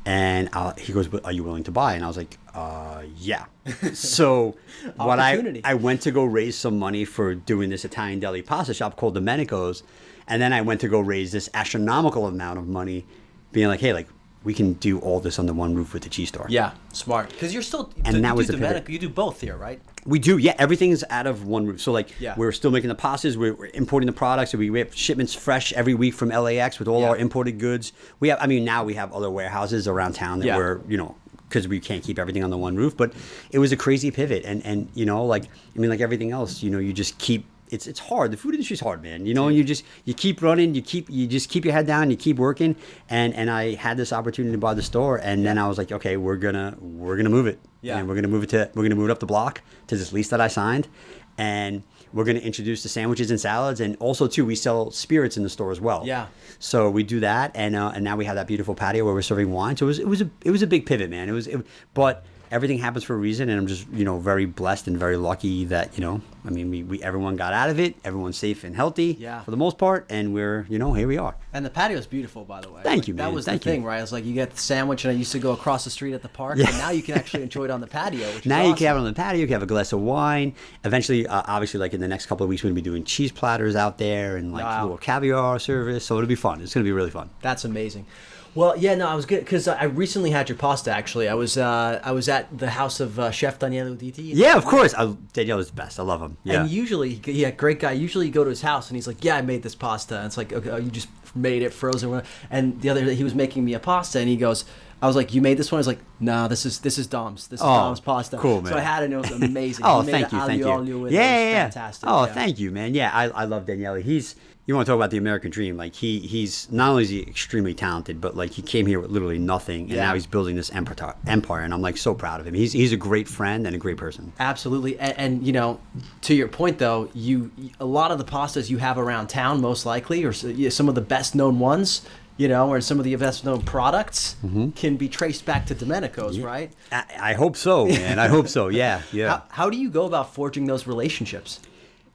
And he goes, but are you willing to buy? And I was like, yeah. So what I went to go raise some money for doing this Italian deli pasta shop called Domenico's. And then I went to go raise this astronomical amount of money, being like, hey, like we can do all this under one roof with the cheese store. Yeah, smart. Because you're still, and that was the Domenico, you do both here, right? We do, yeah. Everything is out of one roof. So like, yeah. We're still making the pastas. We're importing the products. So we have shipments fresh every week from LAX with all our imported goods. We have, now we have other warehouses around town that we're, because we can't keep everything on the one roof. But it was a crazy pivot, and like everything else, you just keep. It's hard. The food industry is hard, man. And you keep running. You just keep your head down. You keep working. And I had this opportunity to buy the store, and then I was like, okay, we're gonna move it. Yeah. And we're gonna move it up the block to this lease that I signed, and we're gonna introduce the sandwiches and salads, and also too we sell spirits in the store as well. Yeah. So we do that, and now we have that beautiful patio where we're serving wine. So it was a big pivot, man. But everything happens for a reason, and I'm just very blessed and very lucky that we everyone got out of it. Everyone's safe and healthy for the most part, and we're here we are. And the patio is beautiful, by the way. Thank you, man. That was the thing, right? It's like you get the sandwich, and I used to go across the street at the park, and now you can actually enjoy it on the patio. Which now is awesome. You can have it on the patio. You can have a glass of wine. Eventually, obviously, like in the next couple of weeks, we're gonna be doing cheese platters out there and like a little caviar service. So it'll be fun. It's gonna be really fun. That's amazing. Well, yeah, no, I was good because I recently had your pasta. Actually, I was at the house of Chef Daniele Uditi. Yeah, of course. Daniele is the best. I love him. Yeah. And usually, great guy. Usually, you go to his house and he's like, "Yeah, I made this pasta." And it's like, "Okay, you just made it frozen." And the other day, he was making me a pasta, and he goes, "I was like, you made this one?" I was like, "No, this is Dom's. This is Dom's pasta." Cool, man. So I had it, and it was amazing. Thank you. Yeah, fantastic. Oh, thank you, man. Yeah, I love Daniele. You want to talk about the American dream? Like he's not only is he extremely talented, but like he came here with literally nothing, and now he's building this empire. And I'm like so proud of him. He's a great friend and a great person. Absolutely, and to your point though, a lot of the pastas you have around town, most likely, or some of the best known ones, or some of the best known products can be traced back to Domenico's, right? I hope so, man. I hope so. Yeah. How do you go about forging those relationships?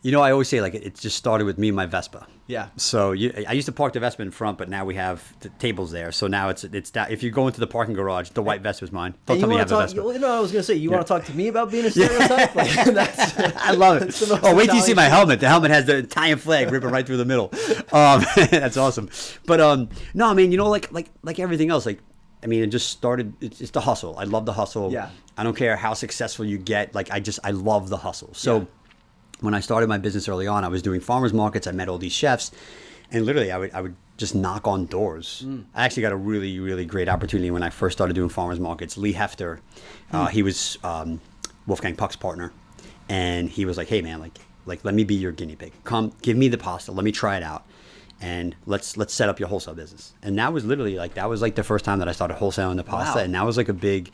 I always say, like, it just started with me and my Vespa. Yeah. So I used to park the Vespa in front, but now we have the tables there. So now it's that. If you go into the parking garage, the white Vespa's mine. Don't tell me you have a Vespa. I was going to say, you want to talk to me about being a stereotype? I love it. Oh, wait till you see my helmet. The helmet has the Italian flag ripping right through the middle. That's awesome. But no, I mean, like everything else, like, I mean, it just started. It's the hustle. I love the hustle. Yeah. I don't care how successful you get. Like, I love the hustle. So. Yeah. When I started my business early on, I was doing farmers markets. I met all these chefs, and literally, I would just knock on doors. I actually got a really, really great opportunity when I first started doing farmers markets. Lee Hefter, he was Wolfgang Puck's partner, and he was like, "Hey, man, like let me be your guinea pig. Come, give me the pasta. Let me try it out, and let's set up your wholesale business." And that was literally the first time that I started wholesaling the pasta, and that was like a big.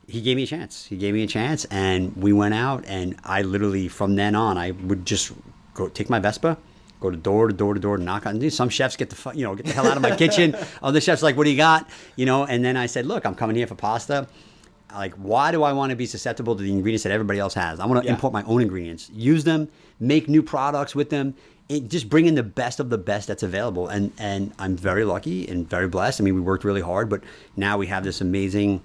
He gave me a chance, and we went out, and I literally, from then on, I would just go take my Vespa, go to door to door, knock on. Some chefs get the hell out of my kitchen. Other chefs like, what do you got? And then I said, look, I'm coming here for pasta. Like, why do I want to be susceptible to the ingredients that everybody else has? I want to import my own ingredients, use them, make new products with them, just bring in the best of the best that's available. And I'm very lucky and very blessed. I mean, we worked really hard, but now we have this amazing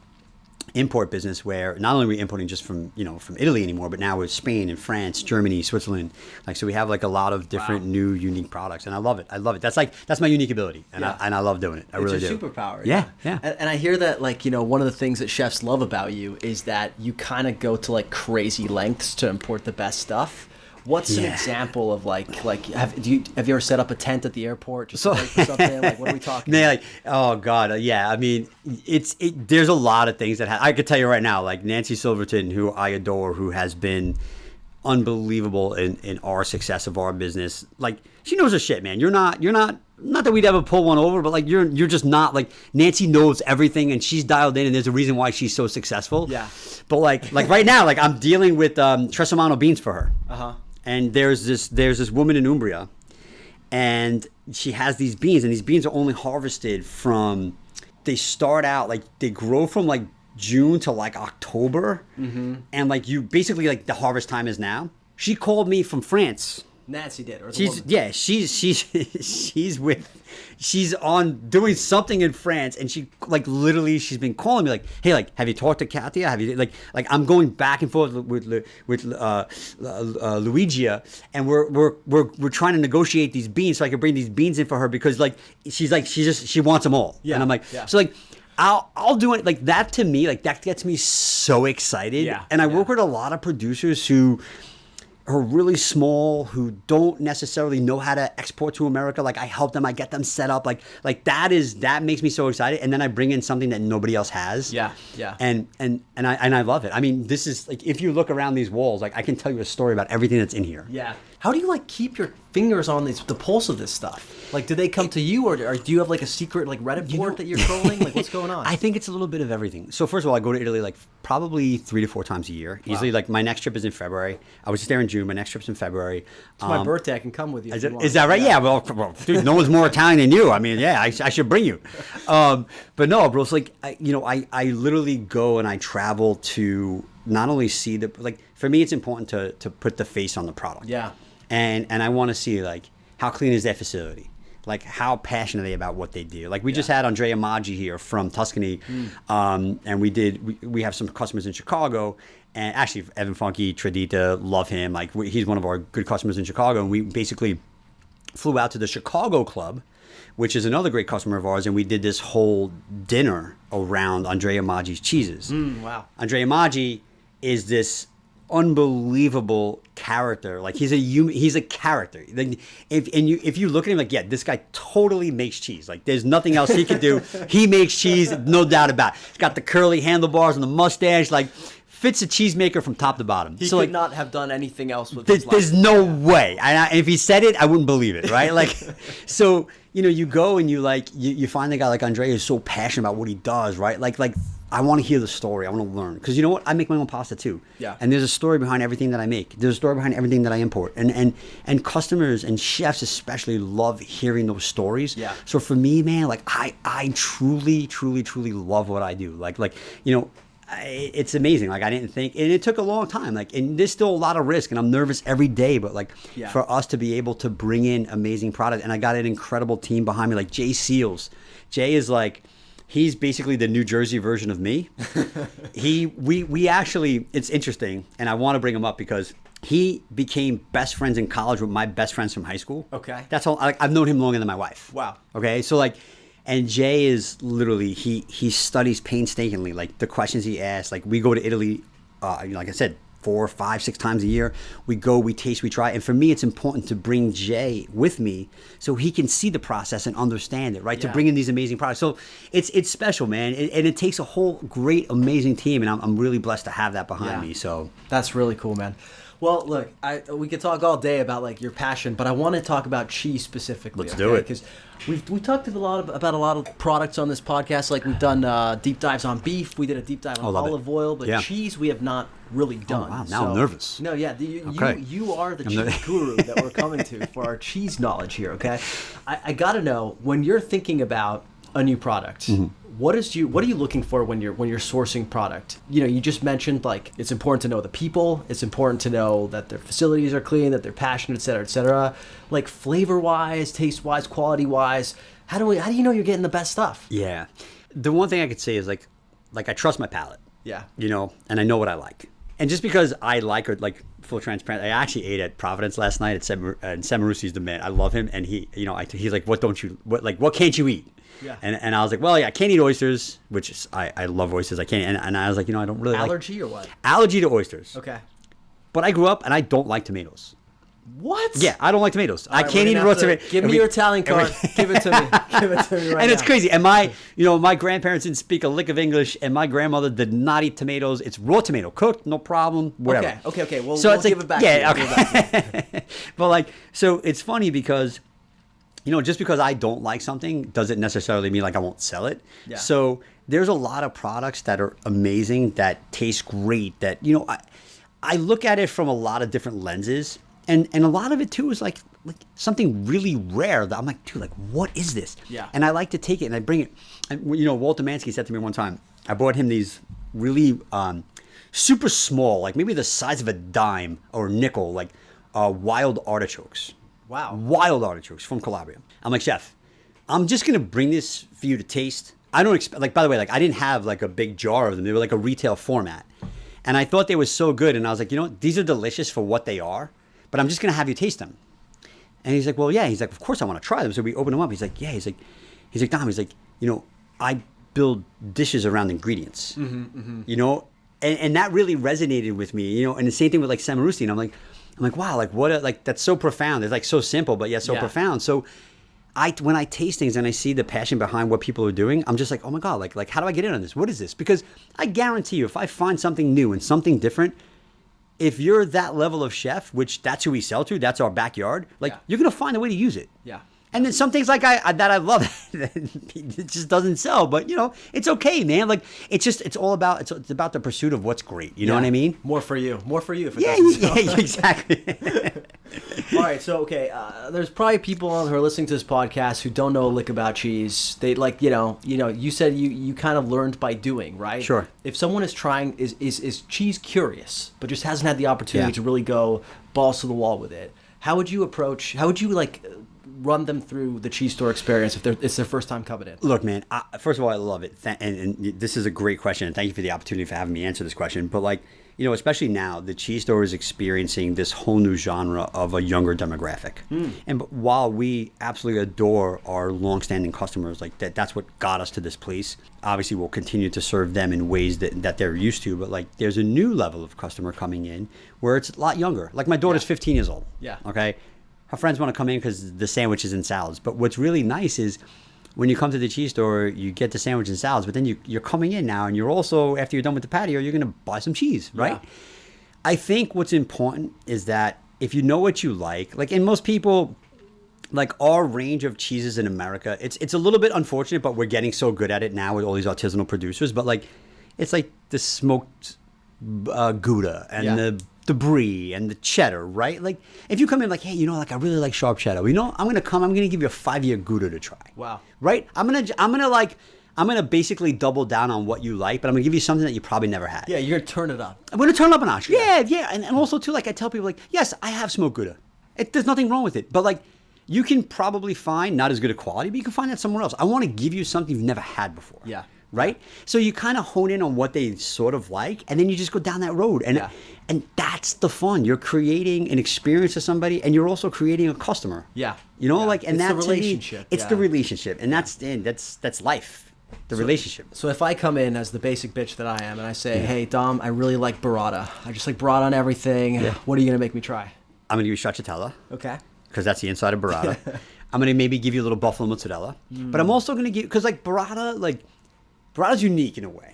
import business where not only are we importing just from Italy anymore, but now with Spain and France, Germany, Switzerland. Like, so we have like a lot of different new unique products, and I love it. That's my unique ability, and I love doing it. I really do. It's your superpower. Yeah. And I hear that, like, one of the things that chefs love about you is that you kind of go to like crazy lengths to import the best stuff. What's an example of like have you ever set up a tent at the airport just to wait for something? Like, what are we talking about? Like, oh God, yeah. I mean, there's a lot of things that I could tell you right now. Like Nancy Silverton, who I adore, who has been unbelievable in our success of our business. Like, she knows her shit, man. You're not that we'd ever pull one over, but like you're just not. Like, Nancy knows everything, and she's dialed in, and there's a reason why she's so successful. Yeah. But like right now, like I'm dealing with Tresemano beans for her. And there's this woman in Umbria, and she has these beans, and these beans are only harvested from, they start out, like, they grow from like June to like October, and like you basically, like, the harvest time is now. She called me from France. Nancy did, or she's on doing something in France, and she like literally she's been calling me like, hey, like, have you talked to Katia? Have you like I'm going back and forth with Luigia, and we're trying to negotiate these beans so I can bring these beans in for her, because like she wants them all, and I'm like, so like I'll do it. Like, that to me, like, that gets me so excited, and I work with a lot of producers who are really small, who don't necessarily know how to export to America. Like, I help them, I get them set up. Like that makes me so excited. And then I bring in something that nobody else has. Yeah. And I love it. I mean, this is like, if you look around these walls, like, I can tell you a story about everything that's in here. Yeah. How do you like keep your fingers on the pulse of this stuff? Like, do they come to you, or do you have like a secret like Reddit board that you're trolling? Like, what's going on? I think it's a little bit of everything. So first of all, I go to Italy like probably 3 to 4 times a year. Wow. Usually, like, my next trip is in February. I was just there in June. My next trip's in February. It's my birthday. I can come with you. Is that right? Yeah. Well, dude, no one's more Italian than you. I mean, yeah, I should bring you. But no, bro. It's like, I literally go and I travel to not only see like, for me, it's important to put the face on the product. Yeah. And I want to see, like, how clean is their facility? Like, how passionate are they about what they do? Like, we just had Andrea Maggi here from Tuscany, and we have some customers in Chicago, and actually Evan Funky, Tradita, love him. Like, he's one of our good customers in Chicago, and we basically flew out to the Chicago Club, which is another great customer of ours, and we did this whole dinner around Andrea Maggi's cheeses. Wow. Andrea Maggi is this unbelievable character. Like, he's a character. Like, if you look at him, like, yeah, this guy totally makes cheese. Like, there's nothing else he could do. He makes cheese, no doubt about it. He's got the curly handlebars and the mustache, like, fits a cheesemaker from top to bottom. He could not have done anything else with his life. There's no way. And if he said it, I wouldn't believe it, right? Like, so, you go and you find a guy like Andrea who's so passionate about what he does, right? Like I want to hear the story. I want to learn. Because you know what? I make my own pasta too. Yeah. And there's a story behind everything that I make. There's a story behind everything that I import. And customers and chefs especially love hearing those stories. Yeah. So for me, man, like, I truly, truly, truly love what I do. It's amazing. Like, I didn't think, and it took a long time. Like, and there's still a lot of risk, and I'm nervous every day. But like, for us to be able to bring in amazing product, and I got an incredible team behind me, like Jay Seals. Jay is like, he's basically the New Jersey version of me. We actually, it's interesting, and I want to bring him up because he became best friends in college with my best friends from high school. Okay. That's all. I've known him longer than my wife. Wow. Okay, so like. And Jay is literally, he studies painstakingly, like, the questions he asks. Like, we go to Italy, like I said, 4, 5, 6 times a year. We go, we taste, we try. And for me, it's important to bring Jay with me so he can see the process and understand it, right? Yeah. To bring in these amazing products. So it's special, man. And it takes a whole great, amazing team. And I'm really blessed to have that behind me. So that's really cool, man. Well, look, we could talk all day about like your passion, but I want to talk about cheese specifically. Let's do it. Because we talked about a lot of products on this podcast. Like, we've done deep dives on beef. We did a deep dive on olive oil, but cheese we have not really done. Oh, wow. Now I'm nervous. No, yeah, you are the cheese guru that we're coming to for our cheese knowledge here. Okay, I got to know, when you're thinking about a new product. Mm-hmm. What are you looking for when you're sourcing product? You just mentioned, like, it's important to know the people. It's important to know that their facilities are clean, that they're passionate, et cetera, et cetera. Like, flavor wise, taste wise, quality wise, how do you know you're getting the best stuff? Yeah, the one thing I could say is like I trust my palate. Yeah. You know, and I know what I like. And just because I like her, like full transparent, I actually ate at Providence last night Sam Marussi's the man. I love him, and he, you know, he's like, what can't you eat? Yeah. And I was like, well, yeah, I can't eat oysters, which is, I love oysters. I can't, and I was like, you know, I don't really Allergy or what? Allergy to oysters. Okay. But I grew up and I don't like tomatoes. What? Yeah, I don't like tomatoes. I right, can't eat raw tomato. Give me your Italian card. Give it to me. Give it to me right now. And it's crazy. And my grandparents didn't speak a lick of English, and my grandmother did not eat tomatoes. It's raw tomato, cooked, no problem, whatever. Okay. Well, so we'll it's give it back to you. Okay. But like, so it's funny because, you know, just because I don't like something doesn't necessarily mean like I won't sell it. Yeah. So there's a lot of products that are amazing, that taste great, that, you know, I look at it from a lot of different lenses. And a lot of it too is like something really rare that I'm like, dude, like, what is this? Yeah. And I like to take it and I bring it. And, you know, Walter Mansky said to me one time, I bought him these really super small, like maybe the size of a dime or nickel, like wild artichokes. Wow. Wild artichokes from Calabria. I'm like, chef, I'm just gonna bring this for you to taste. I don't expect, like, by the way, like I didn't have like a big jar of them. They were like a retail format. And I thought they were so good. And I was like, you know what? These are delicious for what they are. But I'm just going to have you taste them. And he's like, well, yeah. He's like, of course I want to try them. So we open them up. He's like, yeah. He's like, Dom, he's like, you know, I build dishes around ingredients, you know, and that really resonated with me, you know, and the same thing with like San Bernardino. And I'm like, wow, like what, like that's so profound. It's like so simple, but yet so profound. So when I taste things and I see the passion behind what people are doing, I'm just like, oh my God, like how do I get in on this? What is this? Because I guarantee you, if I find something new and something different, if you're that level of chef, which that's who we sell to, that's our backyard, like you're going to find a way to use it. Yeah. And then some things like I love, it just doesn't sell, but you know, it's okay, man. Like it's all about, it's about the pursuit of what's great. You know what I mean? More for you if it doesn't sell. Yeah, exactly. All right, so okay, there's probably people who are listening to this podcast who don't know a lick about cheese. They like, you know, you said you kind of learned by doing, right? Sure. If someone is trying is cheese curious, but just hasn't had the opportunity to really go balls to the wall with it, how would you like run them through the cheese store experience if it's their first time coming in? Look, man, first of all, I love it. And this is a great question. And thank you for the opportunity for having me answer this question. But like, you know, especially now, the cheese store is experiencing this whole new genre of a younger demographic. And while we absolutely adore our longstanding customers, like that's what got us to this place. Obviously, we'll continue to serve them in ways that they're used to. But like, there's a new level of customer coming in where it's a lot younger. Like my daughter's 15 years old. Yeah. Okay. Her friends want to come in because the sandwiches and salads. But what's really nice is when you come to the cheese store, you get the sandwich and salads, but then you're coming in now, and you're also, after you're done with the patio, you're going to buy some cheese, right? Yeah. I think what's important is that if you know what you like, and most people, like our range of cheeses in America, it's a little bit unfortunate, but we're getting so good at it now with all these artisanal producers. But like, it's like the smoked Gouda and the brie and the cheddar, right? Like if you come in like, hey, you know, like I really like sharp cheddar, you know, I'm going to give you a 5-year Gouda to try. Wow. Right? I'm going to basically double down on what you like, but I'm going to give you something that you probably never had. Yeah, you're going to turn it up. I'm going to turn it up a notch. Yeah. And also too, like I tell people like, yes, I have smoked Gouda. There's nothing wrong with it. But like you can probably find not as good a quality, but you can find that somewhere else. I want to give you something you've never had before. Yeah. Right? So you kind of hone in on what they sort of like, and then you just go down that road. And that's the fun. You're creating an experience for somebody, and you're also creating a customer. Yeah. You know, and it's that's the relationship. It's the relationship. And that's life. The relationship. So if I come in as the basic bitch that I am and I say, hey, Dom, I really like burrata. I just like burrata on everything. Yeah. What are you going to make me try? I'm going to give you stracciatella. Okay. Because that's the inside of burrata. I'm going to maybe give you a little buffalo mozzarella. But I'm also going to give, because like burrata's unique in a way.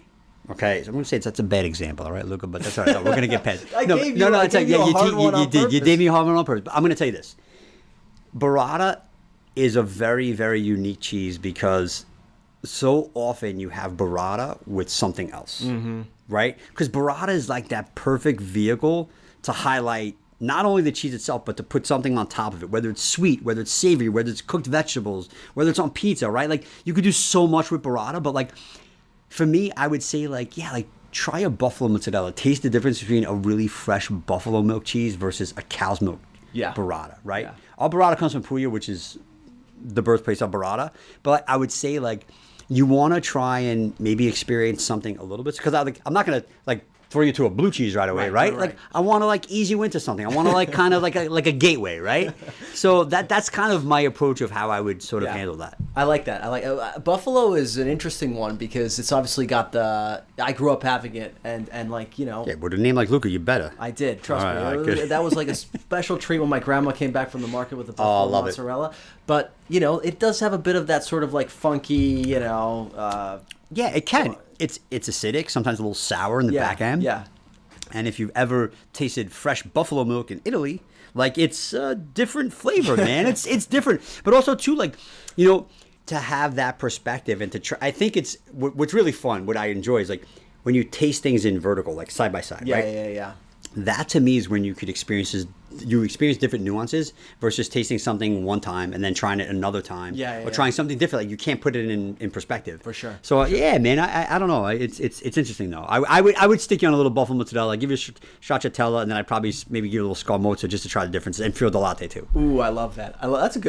Okay, so I'm going to say that's a bad example, all right, Luca, but that's all right. No, we're going to get past. I gave you a hard one on purpose. You gave me a hard one on purpose. But I'm going to tell you this. Burrata is a very, very unique cheese because so often you have burrata with something else, right? Because burrata is like that perfect vehicle to highlight not only the cheese itself, but to put something on top of it, whether it's sweet, whether it's savory, whether it's cooked vegetables, whether it's on pizza, right? Like you could do so much with burrata, but like for me, I would say try a buffalo mozzarella. Taste the difference between a really fresh buffalo milk cheese versus a cow's milk burrata, right? Yeah. Our burrata comes from Puglia, which is the birthplace of burrata. But I would say you want to try and maybe experience something a little bit, because I'm not gonna like throw you to a blue cheese right away, right? Like I want to like ease you into something. I want to like kind of like a gateway, right? So that's kind of my approach of how I would sort of handle that. I like that. I like buffalo is an interesting one because it's obviously got the. I grew up having it, and like you know. Yeah, with a name like Luca, you better. I did. Trust me. All right, that was like a special treat when my grandma came back from the market with the buffalo mozzarella. But you know, it does have a bit of that sort of like funky, you know. Yeah, it can. It's acidic, sometimes a little sour in the back end. Yeah. And if you've ever tasted fresh buffalo milk in Italy, like it's a different flavor, man. It's different. But also too, like, you know, to have that perspective and to try. I think it's what's really fun. What I enjoy is like when you taste things in vertical, like side by side. Right? Yeah. That to me is when you could experience different nuances versus tasting something one time and then trying it another time, or trying something different. Like you can't put it in perspective. For sure. So yeah, man, I don't know. It's interesting though. I would stick you on a little buffalo mozzarella. I'd give you a stracciatella, and then I'd probably maybe give you a little scamozza just to try the difference, and fior di latte too. Ooh, I love that. That's a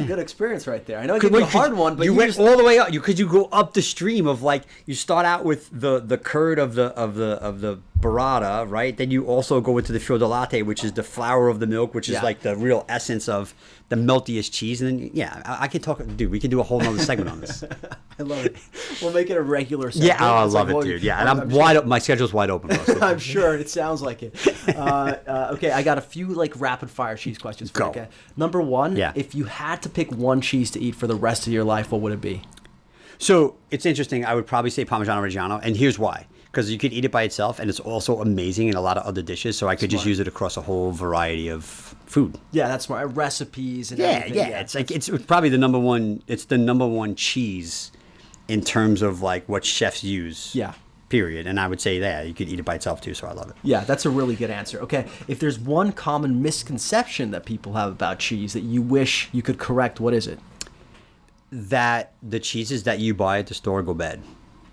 good experience right there. I know I gave you a hard one, but you went all the way up. You go up the stream of like you start out with the curd of the burrata, right? Then you also go into the fior di latte, which is the flour of the milk, which is like the real essence of the meltiest cheese. And then I could talk, dude. We can do a whole nother segment on this. I love it. We'll make it a regular segment. Yeah, I love it, dude. Yeah, and I'm wide open. My schedule's wide open. I'm sure it sounds like it. Okay, I got a few like rapid fire cheese questions for you. Okay. Number one, if you had to pick one cheese to eat for the rest of your life, what would it be? So it's interesting. I would probably say Parmigiano Reggiano, and here's why. Because you could eat it by itself, and it's also amazing in a lot of other dishes. So I could just use it across a whole variety of food. Yeah, that's smart. Recipes and everything. Yeah. It's like it's probably the number one. It's the number one cheese in terms of like what chefs use. Yeah. Period. And I would say that you could eat it by itself too. So I love it. Yeah, that's a really good answer. Okay, if there's one common misconception that people have about cheese that you wish you could correct, what is it? That the cheeses that you buy at the store go bad.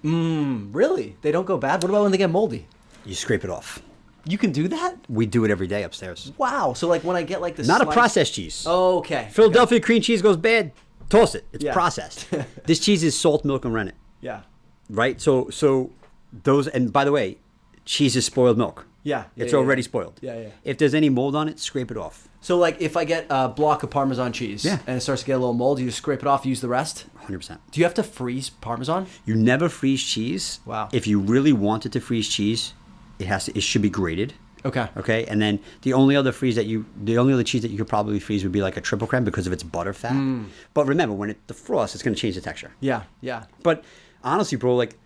Really? They don't go bad? What about when they get moldy? You scrape it off. You can do that? We do it every day upstairs. Wow. So like when I get like the Not a processed cheese. Oh, okay. Philadelphia cream cheese goes bad. Toss it. It's processed. This cheese is salt, milk, and rennet. Yeah. Right? So those, and by the way, cheese is spoiled milk. Yeah. It's already spoiled. Yeah. If there's any mold on it, scrape it off. So like if I get a block of Parmesan cheese and it starts to get a little mold, you just scrape it off, use the rest? 100%. Do you have to freeze Parmesan? You never freeze cheese. Wow. If you really wanted to freeze cheese, it should be grated. Okay. And then the only other cheese that you could probably freeze would be like a triple creme because of its butter fat. But remember, when it defrosts, it's going to change the texture. Yeah. But honestly, bro, like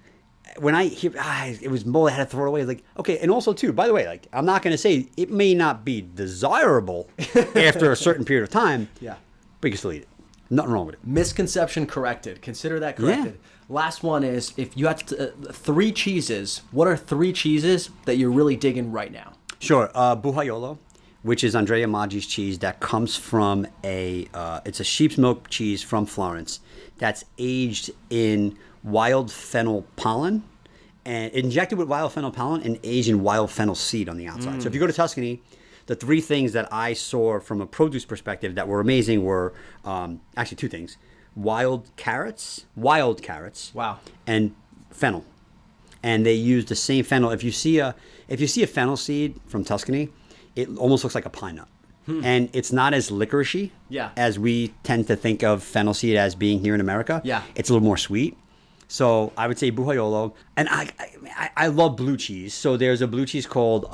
when I hear it was mold, I had to throw it away. Like, okay, and also too, by the way, like I'm not going to say it may not be desirable after a certain period of time. Yeah. But you can still eat it. Nothing wrong with it. Misconception corrected. Consider that corrected. Yeah. Last one is if you had three cheeses, what are three cheeses that you're really digging right now? Sure. Bujaiolo, which is Andrea Maggi's cheese that comes from it's a sheep's milk cheese from Florence that's aged in wild fennel pollen and injected with wild fennel pollen and aged in wild fennel seed on the outside. So if you go to Tuscany, the three things that I saw from a produce perspective that were amazing were actually two things: wild carrots, wow, and fennel. And they use the same fennel. If you see a fennel seed from Tuscany, it almost looks like a pine nut. And it's not as licoricey as we tend to think of fennel seed as being here in America. Yeah. It's a little more sweet. So I would say Bujaiolo. And I love blue cheese. So there's a blue cheese called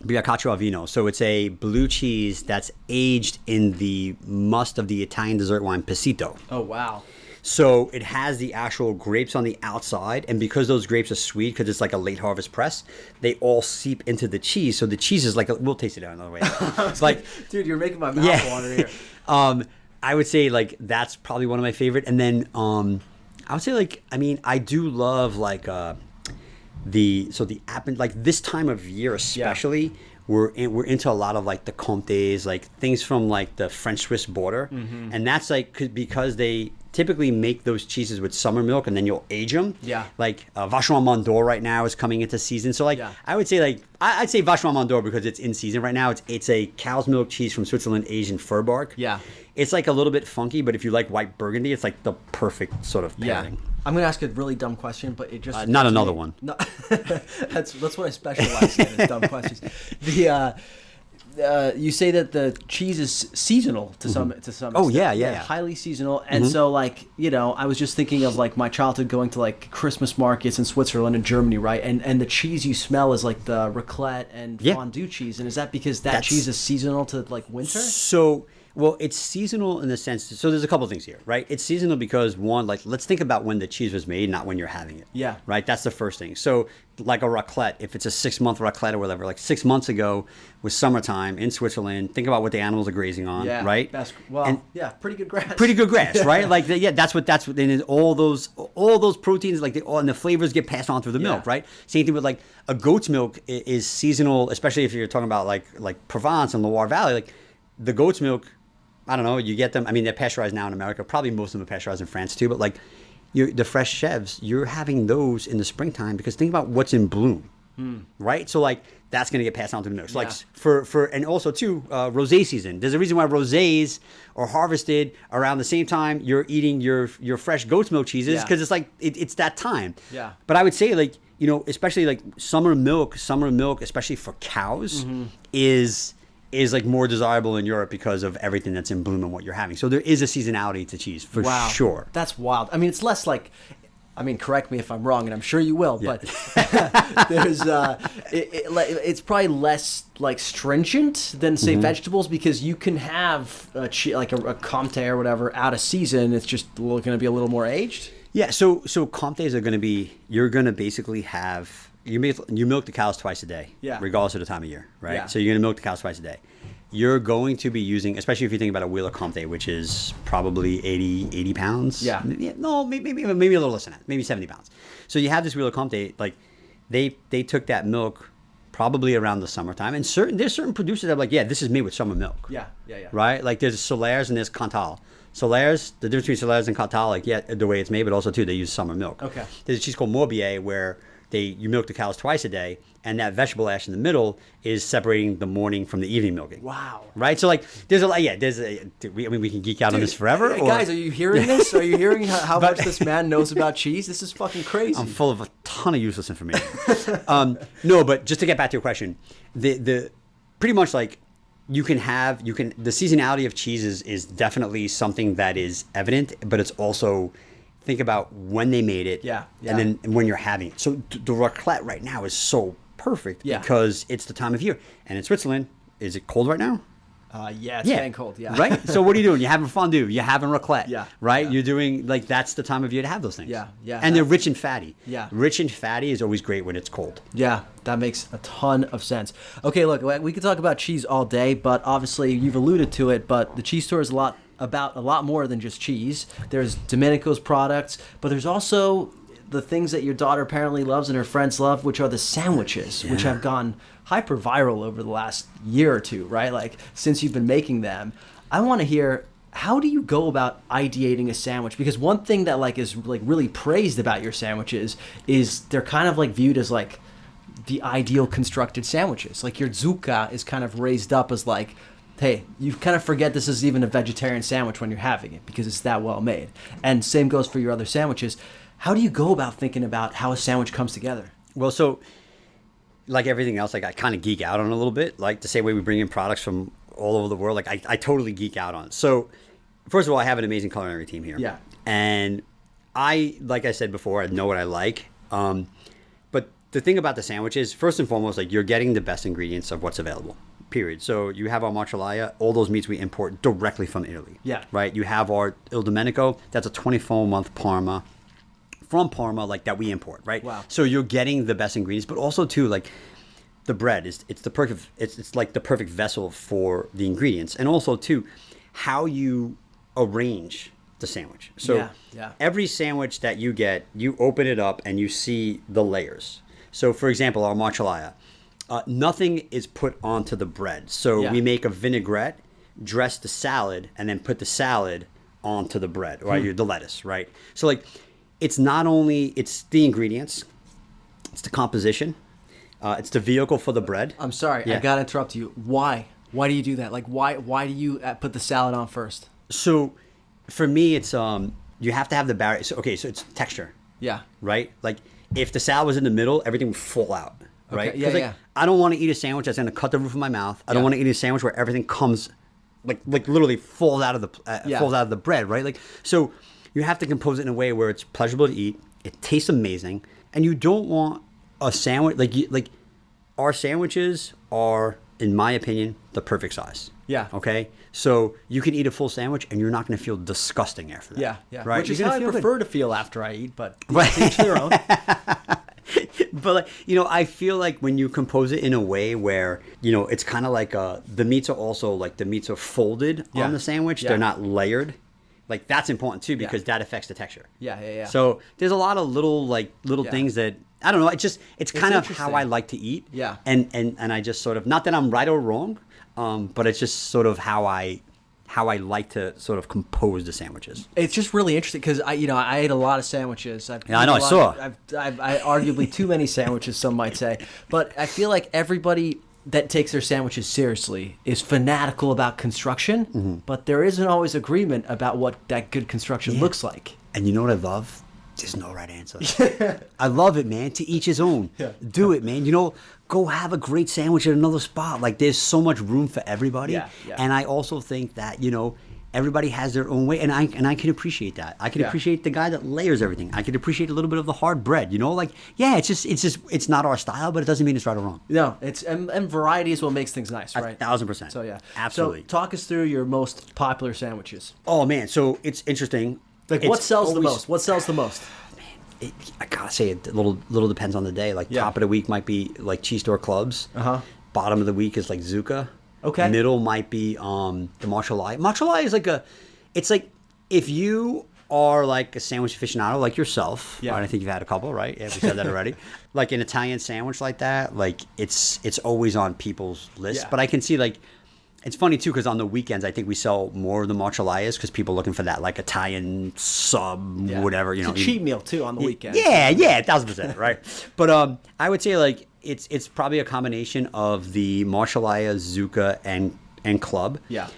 Biacaccio al vino. So it's a blue cheese that's aged in the must of the Italian dessert wine Passito. Oh, wow. So it has the actual grapes on the outside, and because those grapes are sweet, because it's like a late harvest press, they all seep into the cheese. So the cheese is like we'll taste it out another way. It's like, dude, you're making my mouth water here. I would say like that's probably one of my favorite, and then I would say like I do love like the apple, like this time of year especially. Yeah. We're into a lot of like the Comtés, like things from like the French Swiss border, and that's like because they typically make those cheeses with summer milk and then you'll age them. Yeah. Like Vacherin Mont d'Or right now is coming into season, so like I would say like I'd say Vacherin Mont d'Or because it's in season right now. It's a cow's milk cheese from Switzerland aged in fir bark. Yeah. it's like a little bit funky, but if you like white burgundy, it's like the perfect sort of pairing. I'm gonna ask a really dumb question, but it just not another one. No, that's what I specialize in is dumb questions. You say that the cheese is seasonal to some extent. Oh yeah. Highly seasonal. And so like, I was just thinking of like my childhood going to like Christmas markets in Switzerland and Germany, right? And the cheese you smell is like the raclette and fondue cheese. And is that because that's cheese is seasonal to like winter? So, well, it's seasonal in the sense, so there's a couple of things here, right? It's seasonal because one, like, let's think about when the cheese was made, not when you're having it. Yeah. Right? That's the first thing. So, like a raclette, if it's a 6-month raclette or whatever, like 6 months ago was summertime in Switzerland, think about what the animals are grazing on, right? Pretty good grass. Pretty good grass, right? Like, that's what, and all those proteins, like, and the flavors get passed on through the milk, right? Same thing with, like, a goat's milk is seasonal, especially if you're talking about, like Provence and Loire Valley, like, the goat's milk, I don't know, you get them, I mean, they're pasteurized now in America. Probably most of them are pasteurized in France too, but like the fresh chèvres, you're having those in the springtime because think about what's in bloom, right? So like that's going to get passed on to the milk. So like and also too, rosé season. There's a reason why rosés are harvested around the same time you're eating your fresh goat's milk cheeses because it's like, it's that time. Yeah. But I would say like, especially like summer milk, especially for cows is like more desirable in Europe because of everything that's in bloom and what you're having. So there is a seasonality to cheese for sure. That's wild. I mean, it's less like, correct me if I'm wrong, and I'm sure you will, but there's it's probably less like stringent than say vegetables because you can have like a Comté or whatever out of season. It's just going to be a little more aged. Yeah. So Comtés are going to be, you're going to basically have, you milk the cows twice a day, regardless of the time of year, right? Yeah. So you're going to milk the cows twice a day. You're going to be using, especially if you think about a wheel of Comté, which is probably 80 pounds. Yeah. No, maybe a little less than that, maybe 70 pounds. So you have this wheel of Comté, like they took that milk probably around the summertime, and there's certain producers that are like, this is made with summer milk. Yeah. Right? Like there's Solaires and there's Cantal. Solaires, the difference between Solaires and Cantal, like the way it's made, but also too, they use summer milk. Okay. There's a cheese called Morbier where you milk the cows twice a day, and that vegetable ash in the middle is separating the morning from the evening milking. Wow. Right? So like, we can geek out on this forever. Hey, guys, are you hearing this? Are you hearing how much this man knows about cheese? This is fucking crazy. I'm full of a ton of useless information. No, but just to get back to your question, the pretty much like the seasonality of cheese is definitely something that is evident, but it's also, think about when they made it, and then when you're having it. So the raclette right now is so perfect because it's the time of year. And in Switzerland, is it cold right now? It's getting cold, Right? So what are you doing? You're having fondue. You're having raclette. Right? Yeah. You're doing, like, that's the time of year to have those things. Yeah. And they're rich and fatty. Yeah. Rich and fatty is always great when it's cold. Yeah, that makes a ton of sense. Okay, look, we could talk about cheese all day, but obviously you've alluded to it, but the cheese store is about a lot more than just cheese. There's Domenico's products, but there's also the things that your daughter apparently loves and her friends love, which are the sandwiches, which have gone hyper viral over the last year or two, right? Like since you've been making them. I want to hear, how do you go about ideating a sandwich? Because one thing that like is like really praised about your sandwiches is they're kind of like viewed as like the ideal constructed sandwiches. Like your zucca is kind of raised up as like, hey, you kind of forget this is even a vegetarian sandwich when you're having it because it's that well made. And same goes for your other sandwiches. How do you go about thinking about how a sandwich comes together? Well, so like everything else, like I kind of geek out on it a little bit. Like the same way we bring in products from all over the world, like I totally geek out on it. So first of all, I have an amazing culinary team here. Yeah. And like I said before, I know what I like. But the thing about the sandwiches, first and foremost, like you're getting the best ingredients of what's available. Period. So you have our mozzarella, all those meats we import directly from Italy. Yeah. Right? You have our Il Domenico, that's a 24-month Parma from Parma, like that we import, right? Wow. So you're getting the best ingredients, but also too, like the bread it's like the perfect vessel for the ingredients, and also too, how you arrange the sandwich. So every sandwich that you get, you open it up and you see the layers. So for example, our mozzarella, nothing is put onto the bread. So we make a vinaigrette, dress the salad, and then put the salad onto the bread, or the lettuce, right? So like, it's not only, it's the ingredients, it's the composition, it's the vehicle for the bread. I'm sorry, I gotta interrupt you. Why? Why do you do that? Like, why do you put the salad on first? So for me, it's you have to have the barrier. So, okay, so it's texture, Yeah. right? Like if the salad was in the middle, everything would fall out, right? Okay, yeah, 'Cause, like, yeah. I don't want to eat a sandwich that's going to cut the roof of my mouth. I don't Yeah. want to eat a sandwich where everything comes, like literally falls out of the Yeah. falls out of the bread, right? Like so, you have to compose it in a way where it's pleasurable to eat. It tastes amazing, and you don't want a sandwich like our sandwiches are, in my opinion, the perfect size. Yeah. Okay. So you can eat a full sandwich and you're not going to feel disgusting after that. Yeah, yeah. Right. Which is You're how gonna I feel good. prefer to feel after I eat, but Right. to each their own. But like, I feel like when you compose it in a way where it's kind of like the meats are also like the meats are folded Yeah. on the sandwich. Yeah. They're not layered. Like that's important too because that affects the texture. Yeah, yeah, yeah. So there's a lot of little Yeah. things that I don't know. It's kind of interesting. how I like to eat. Yeah. And I just sort of, not that I'm right or wrong, but it's just sort of how I like to sort of compose the sandwiches. It's just really interesting because I ate a lot of sandwiches. Yeah, I know, I saw. I've arguably too many sandwiches, some might say, but I feel like everybody that takes their sandwiches seriously is fanatical about construction, but there isn't always agreement about what that good construction looks like. And you know what I love? There's no right answer. I love it, man. To each his own. Yeah. Do it, man. Go have a great sandwich at another spot. Like there's so much room for everybody. Yeah, yeah. And I also think that everybody has their own way, and I can appreciate that. I can Yeah. appreciate the guy that layers everything. I can appreciate a little bit of the hard bread. It's not our style, but it doesn't mean it's right or wrong. No, it's and variety is what makes things nice, right? 1,000%. So yeah, Absolutely. So talk us through your most popular sandwiches. Oh man, so it's interesting. Like It's what sells the always- most? What sells the most? I gotta say it a little depends on the day. Like Yeah. top of the week might be like cheese store clubs. Bottom of the week is like Zucca. Okay. Middle might be the Marshallai. Marshallai is it's like if you are like a sandwich aficionado like yourself. Yeah. Right? I think you've had a couple, right? Yeah, we said that already. Like an Italian sandwich like that, like it's always on people's list. Yeah. But I can see like. It's funny too because on the weekends I think we sell more of the Marshallaias because people are looking for that like Italian sub whatever It's a cheat meal too on the weekend. Yeah, 1,000%, right? But I would say like it's probably a combination of the Marshallaia, Zucca, and club. Yeah.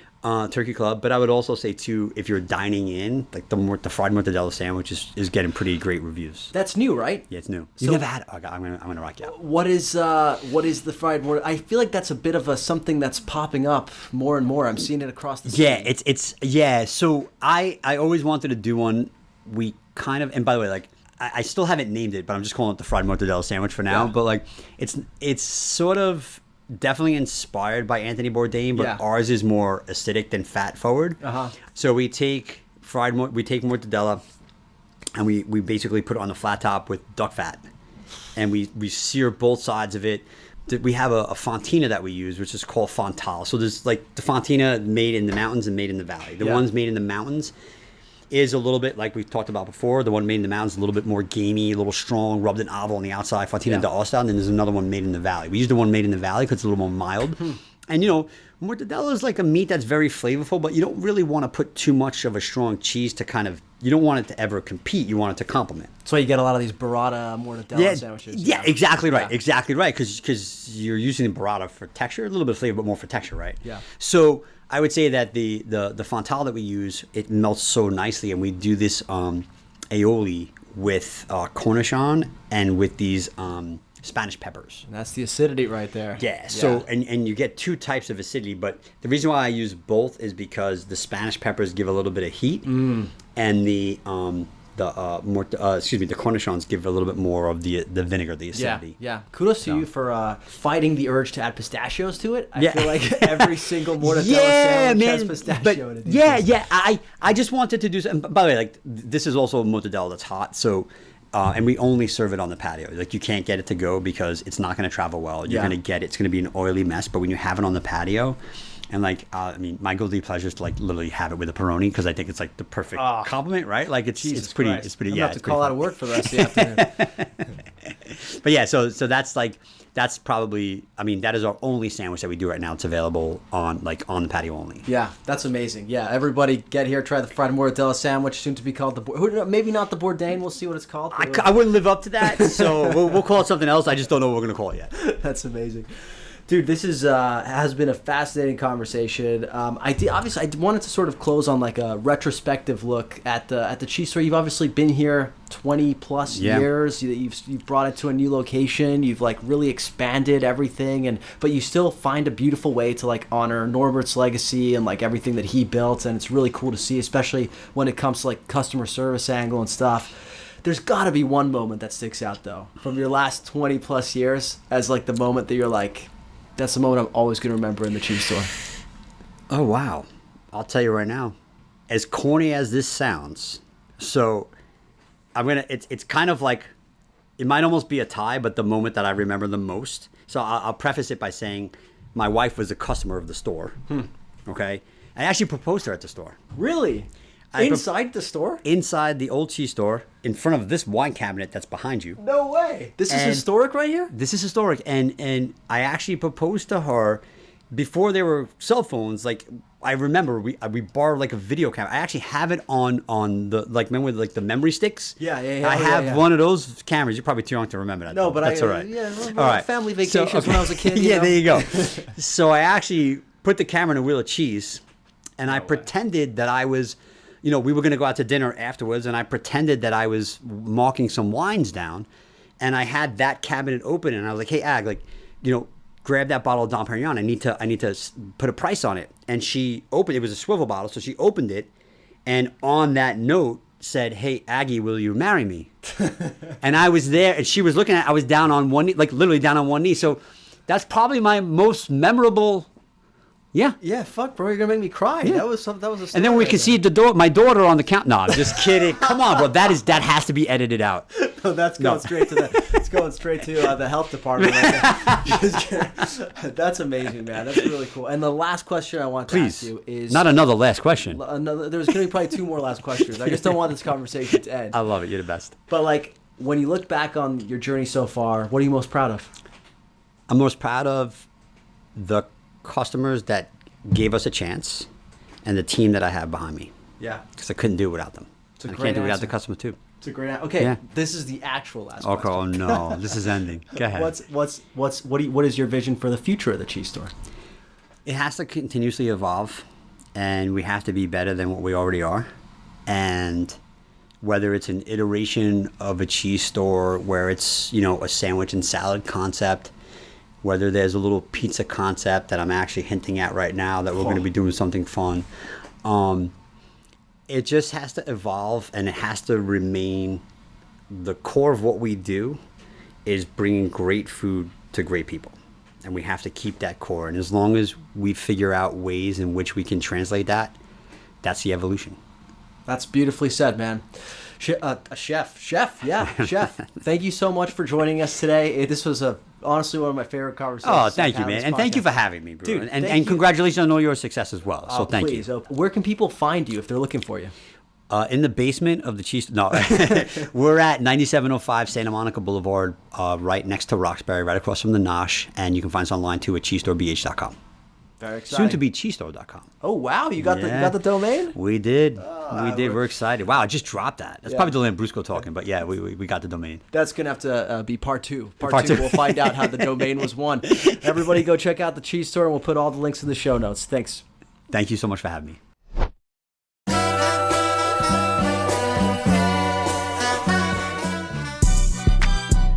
Turkey club. But I would also say too, if you're dining in, like the fried mortadella sandwich is getting pretty great reviews. That's new, right? Yeah, it's new. So- You've never had it? Okay, I'm gonna rock you out. What is the fried mortar? I feel like that's a bit of something that's popping up more and more. I'm seeing it across the Yeah, scene. it's so I always wanted to do one. We kind of, and by the way, like I still haven't named it, but I'm just calling it the fried mortadella sandwich for now. Yeah. But like it's sort of definitely inspired by Anthony Bourdain, but Yeah. ours is more acidic than fat forward. So we take mortadella and we basically put it on the flat top with duck fat, and we sear both sides of it. We have a fontina that we use, which is called fontal. So there's like the fontina made in the mountains and made in the valley. The Yeah. ones made in the mountains is a little bit like we've talked about before. The one made in the mountains is a little bit more gamey, a little strong, rubbed in olive on the outside, fontina d'Aosta, and then there's another one made in the valley. We use the one made in the valley because it's a little more mild. And mortadella is like a meat that's very flavorful, but you don't really want to put too much of a strong cheese to you don't want it to ever compete. You want it to complement. That's why you get a lot of these burrata mortadella sandwiches. Yeah, exactly right. Yeah. Exactly right. Because you're using the burrata for texture, a little bit of flavor, but more for texture, right? Yeah. So I would say that the fontal that we use, it melts so nicely, and we do this aioli with cornichon and with these Spanish peppers. And that's the acidity right there. Yeah. So and you get two types of acidity, but the reason why I use both is because the Spanish peppers give a little bit of heat, and the cornichons give a little bit more of the vinegar, the acidity. Yeah. Kudos to you for fighting the urge to add pistachios to it. I Yeah. feel like every single mortadella sandwich has pistachio in it. these days. I just wanted to do something. By the way, like this is also mortadella that's hot, so. And we only serve it on the patio. Like you can't get it to go because it's not going to travel well. You're going to get it. It's going to be an oily mess. But when you have it on the patio, and like my guilty pleasure is to like literally have it with a pepperoni because I think it's like the perfect compliment, right? Like it's pretty. Christ. It's pretty. I'm Yeah, gonna have it's to call pretty out of work for the rest of the afternoon. But yeah, so that's probably. I mean, that is our only sandwich that we do right now. It's available on the patio only. Yeah, that's amazing. Yeah, everybody get here, try the fried mortadella sandwich, soon to be called maybe not the Bourdain. We'll see what it's called. I wouldn't live up to that, so we'll call it something else. I just don't know what we're gonna call it yet. That's amazing. Dude, this is has been a fascinating conversation. Obviously I wanted to sort of close on like a retrospective look at the cheese store. You've obviously been here 20 plus years. You've brought it to a new location. You've like really expanded everything, but you still find a beautiful way to like honor Norbert's legacy and like everything that he built. And it's really cool to see, especially when it comes to like customer service angle and stuff. There's got to be one moment that sticks out though from your last 20 plus years as like the moment that you're like, that's the moment I'm always going to remember in the cheese store. Oh, wow. I'll tell you right now, as corny as this sounds, so it's kind of like, it might almost be a tie, but the moment that I remember the most. So I'll preface it by saying my wife was a customer of the store. Okay. I actually proposed to her at the store. Really? Inside the store? Inside the old cheese store, in front of this wine cabinet that's behind you. No way. This is historic right here? This is historic. And I actually proposed to her before there were cell phones. Like, I remember we borrowed like a video camera. I actually have it on the, like, remember with like the memory sticks? Yeah. I have one of those cameras. You're probably too young to remember that. No, but that's all right. Yeah, all right. Family vacations when I was a kid. Yeah, there you go. So I actually put the camera in a wheel of cheese, and I pretended that I was, we were going to go out to dinner afterwards, and I pretended that I was marking some wines down, and I had that cabinet open, and I was like, hey, Ag, like, grab that bottle of Dom Perignon. I need to put a price on it. And she opened it. It was a swivel bottle, so she opened it, and on that note said, hey, Aggie, will you marry me? And I was there, and she was looking at it. I was down on one knee, like literally down on one knee. So that's probably my most memorable. Yeah, fuck, bro, you're gonna make me cry. Yeah. That was a story. And then we could see my daughter on the count. No, I'm just kidding. Come on, bro. That has to be edited out. No, that's going straight to the health department. That's amazing, man. That's really cool. And the last question I want to ask you is not another last question. There's gonna be probably two more last questions. I just don't want this conversation to end. I love it. You're the best. But like, when you look back on your journey so far, what are you most proud of? I'm most proud of the customers that gave us a chance and the team that I have behind me. Yeah. Because I couldn't do it without them. I can't do it without the customer too. It's a great answer. Okay, This is the actual last question. Oh no, this is ending. Go ahead. What is your vision for the future of the cheese store? It has to continuously evolve, and we have to be better than what we already are. And whether it's an iteration of a cheese store where it's, a sandwich and salad concept, whether there's a little pizza concept that I'm actually hinting at right now that we're going to be doing something fun. It just has to evolve, and it has to remain the core of what we do is bringing great food to great people. And we have to keep that core. And as long as we figure out ways in which we can translate that, that's the evolution. That's beautifully said, man. Chef. Thank you so much for joining us today. This was honestly one of my favorite conversations. Oh, thank you, man. And thank you for having me, bro. Dude, and congratulations on all your success as well. So thank you. Where can people find you if they're looking for you? In the basement of the cheese. No, we're at 9705 Santa Monica Boulevard, right next to Roxbury, right across from the Nosh. And you can find us online too at cheesestorebh.com. Very exciting. Soon to be cheesestore.com. Oh wow, you got the domain? We did. We're excited. Wow, I just dropped that. That's probably the Lambrusco talking, but yeah, we got the domain. That's gonna have to be part two. Part two, we'll find out how the domain was won. Everybody, go check out the cheese store, and we'll put all the links in the show notes. Thanks. Thank you so much for having me.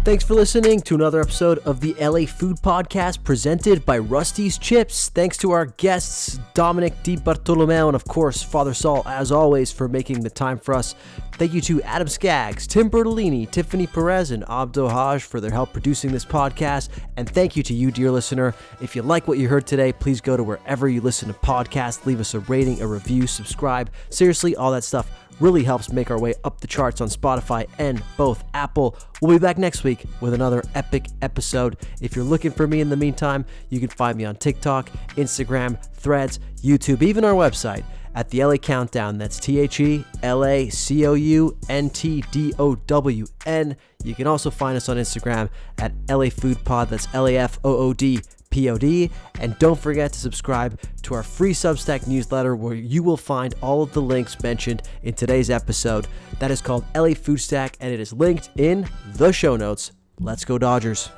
Thanks for listening to another episode of the LA Food Podcast presented by Rusty's Chips. Thanks to our guests, Dominick DiBartolomeo, and of course, Father Saul, as always, for making the time for us. Thank you to Adam Skaggs, Tim Bertolini, Tiffany Perez, and Abdo Haj for their help producing this podcast. And thank you to you, dear listener. If you like what you heard today, please go to wherever you listen to podcasts, leave us a rating, a review, subscribe. Seriously, all that stuff really helps make our way up the charts on Spotify and both Apple. We'll be back next week with another epic episode. If you're looking for me in the meantime, you can find me on TikTok, Instagram, Threads, YouTube, even our website at the LA Countdown. That's TheLaCountdown. You can also find us on Instagram at LA Food Pod. That's LAFOOD. POD, and don't forget to subscribe to our free Substack newsletter where you will find all of the links mentioned in today's episode. That is called LA Food Stack, and it is linked in the show notes. Let's go Dodgers.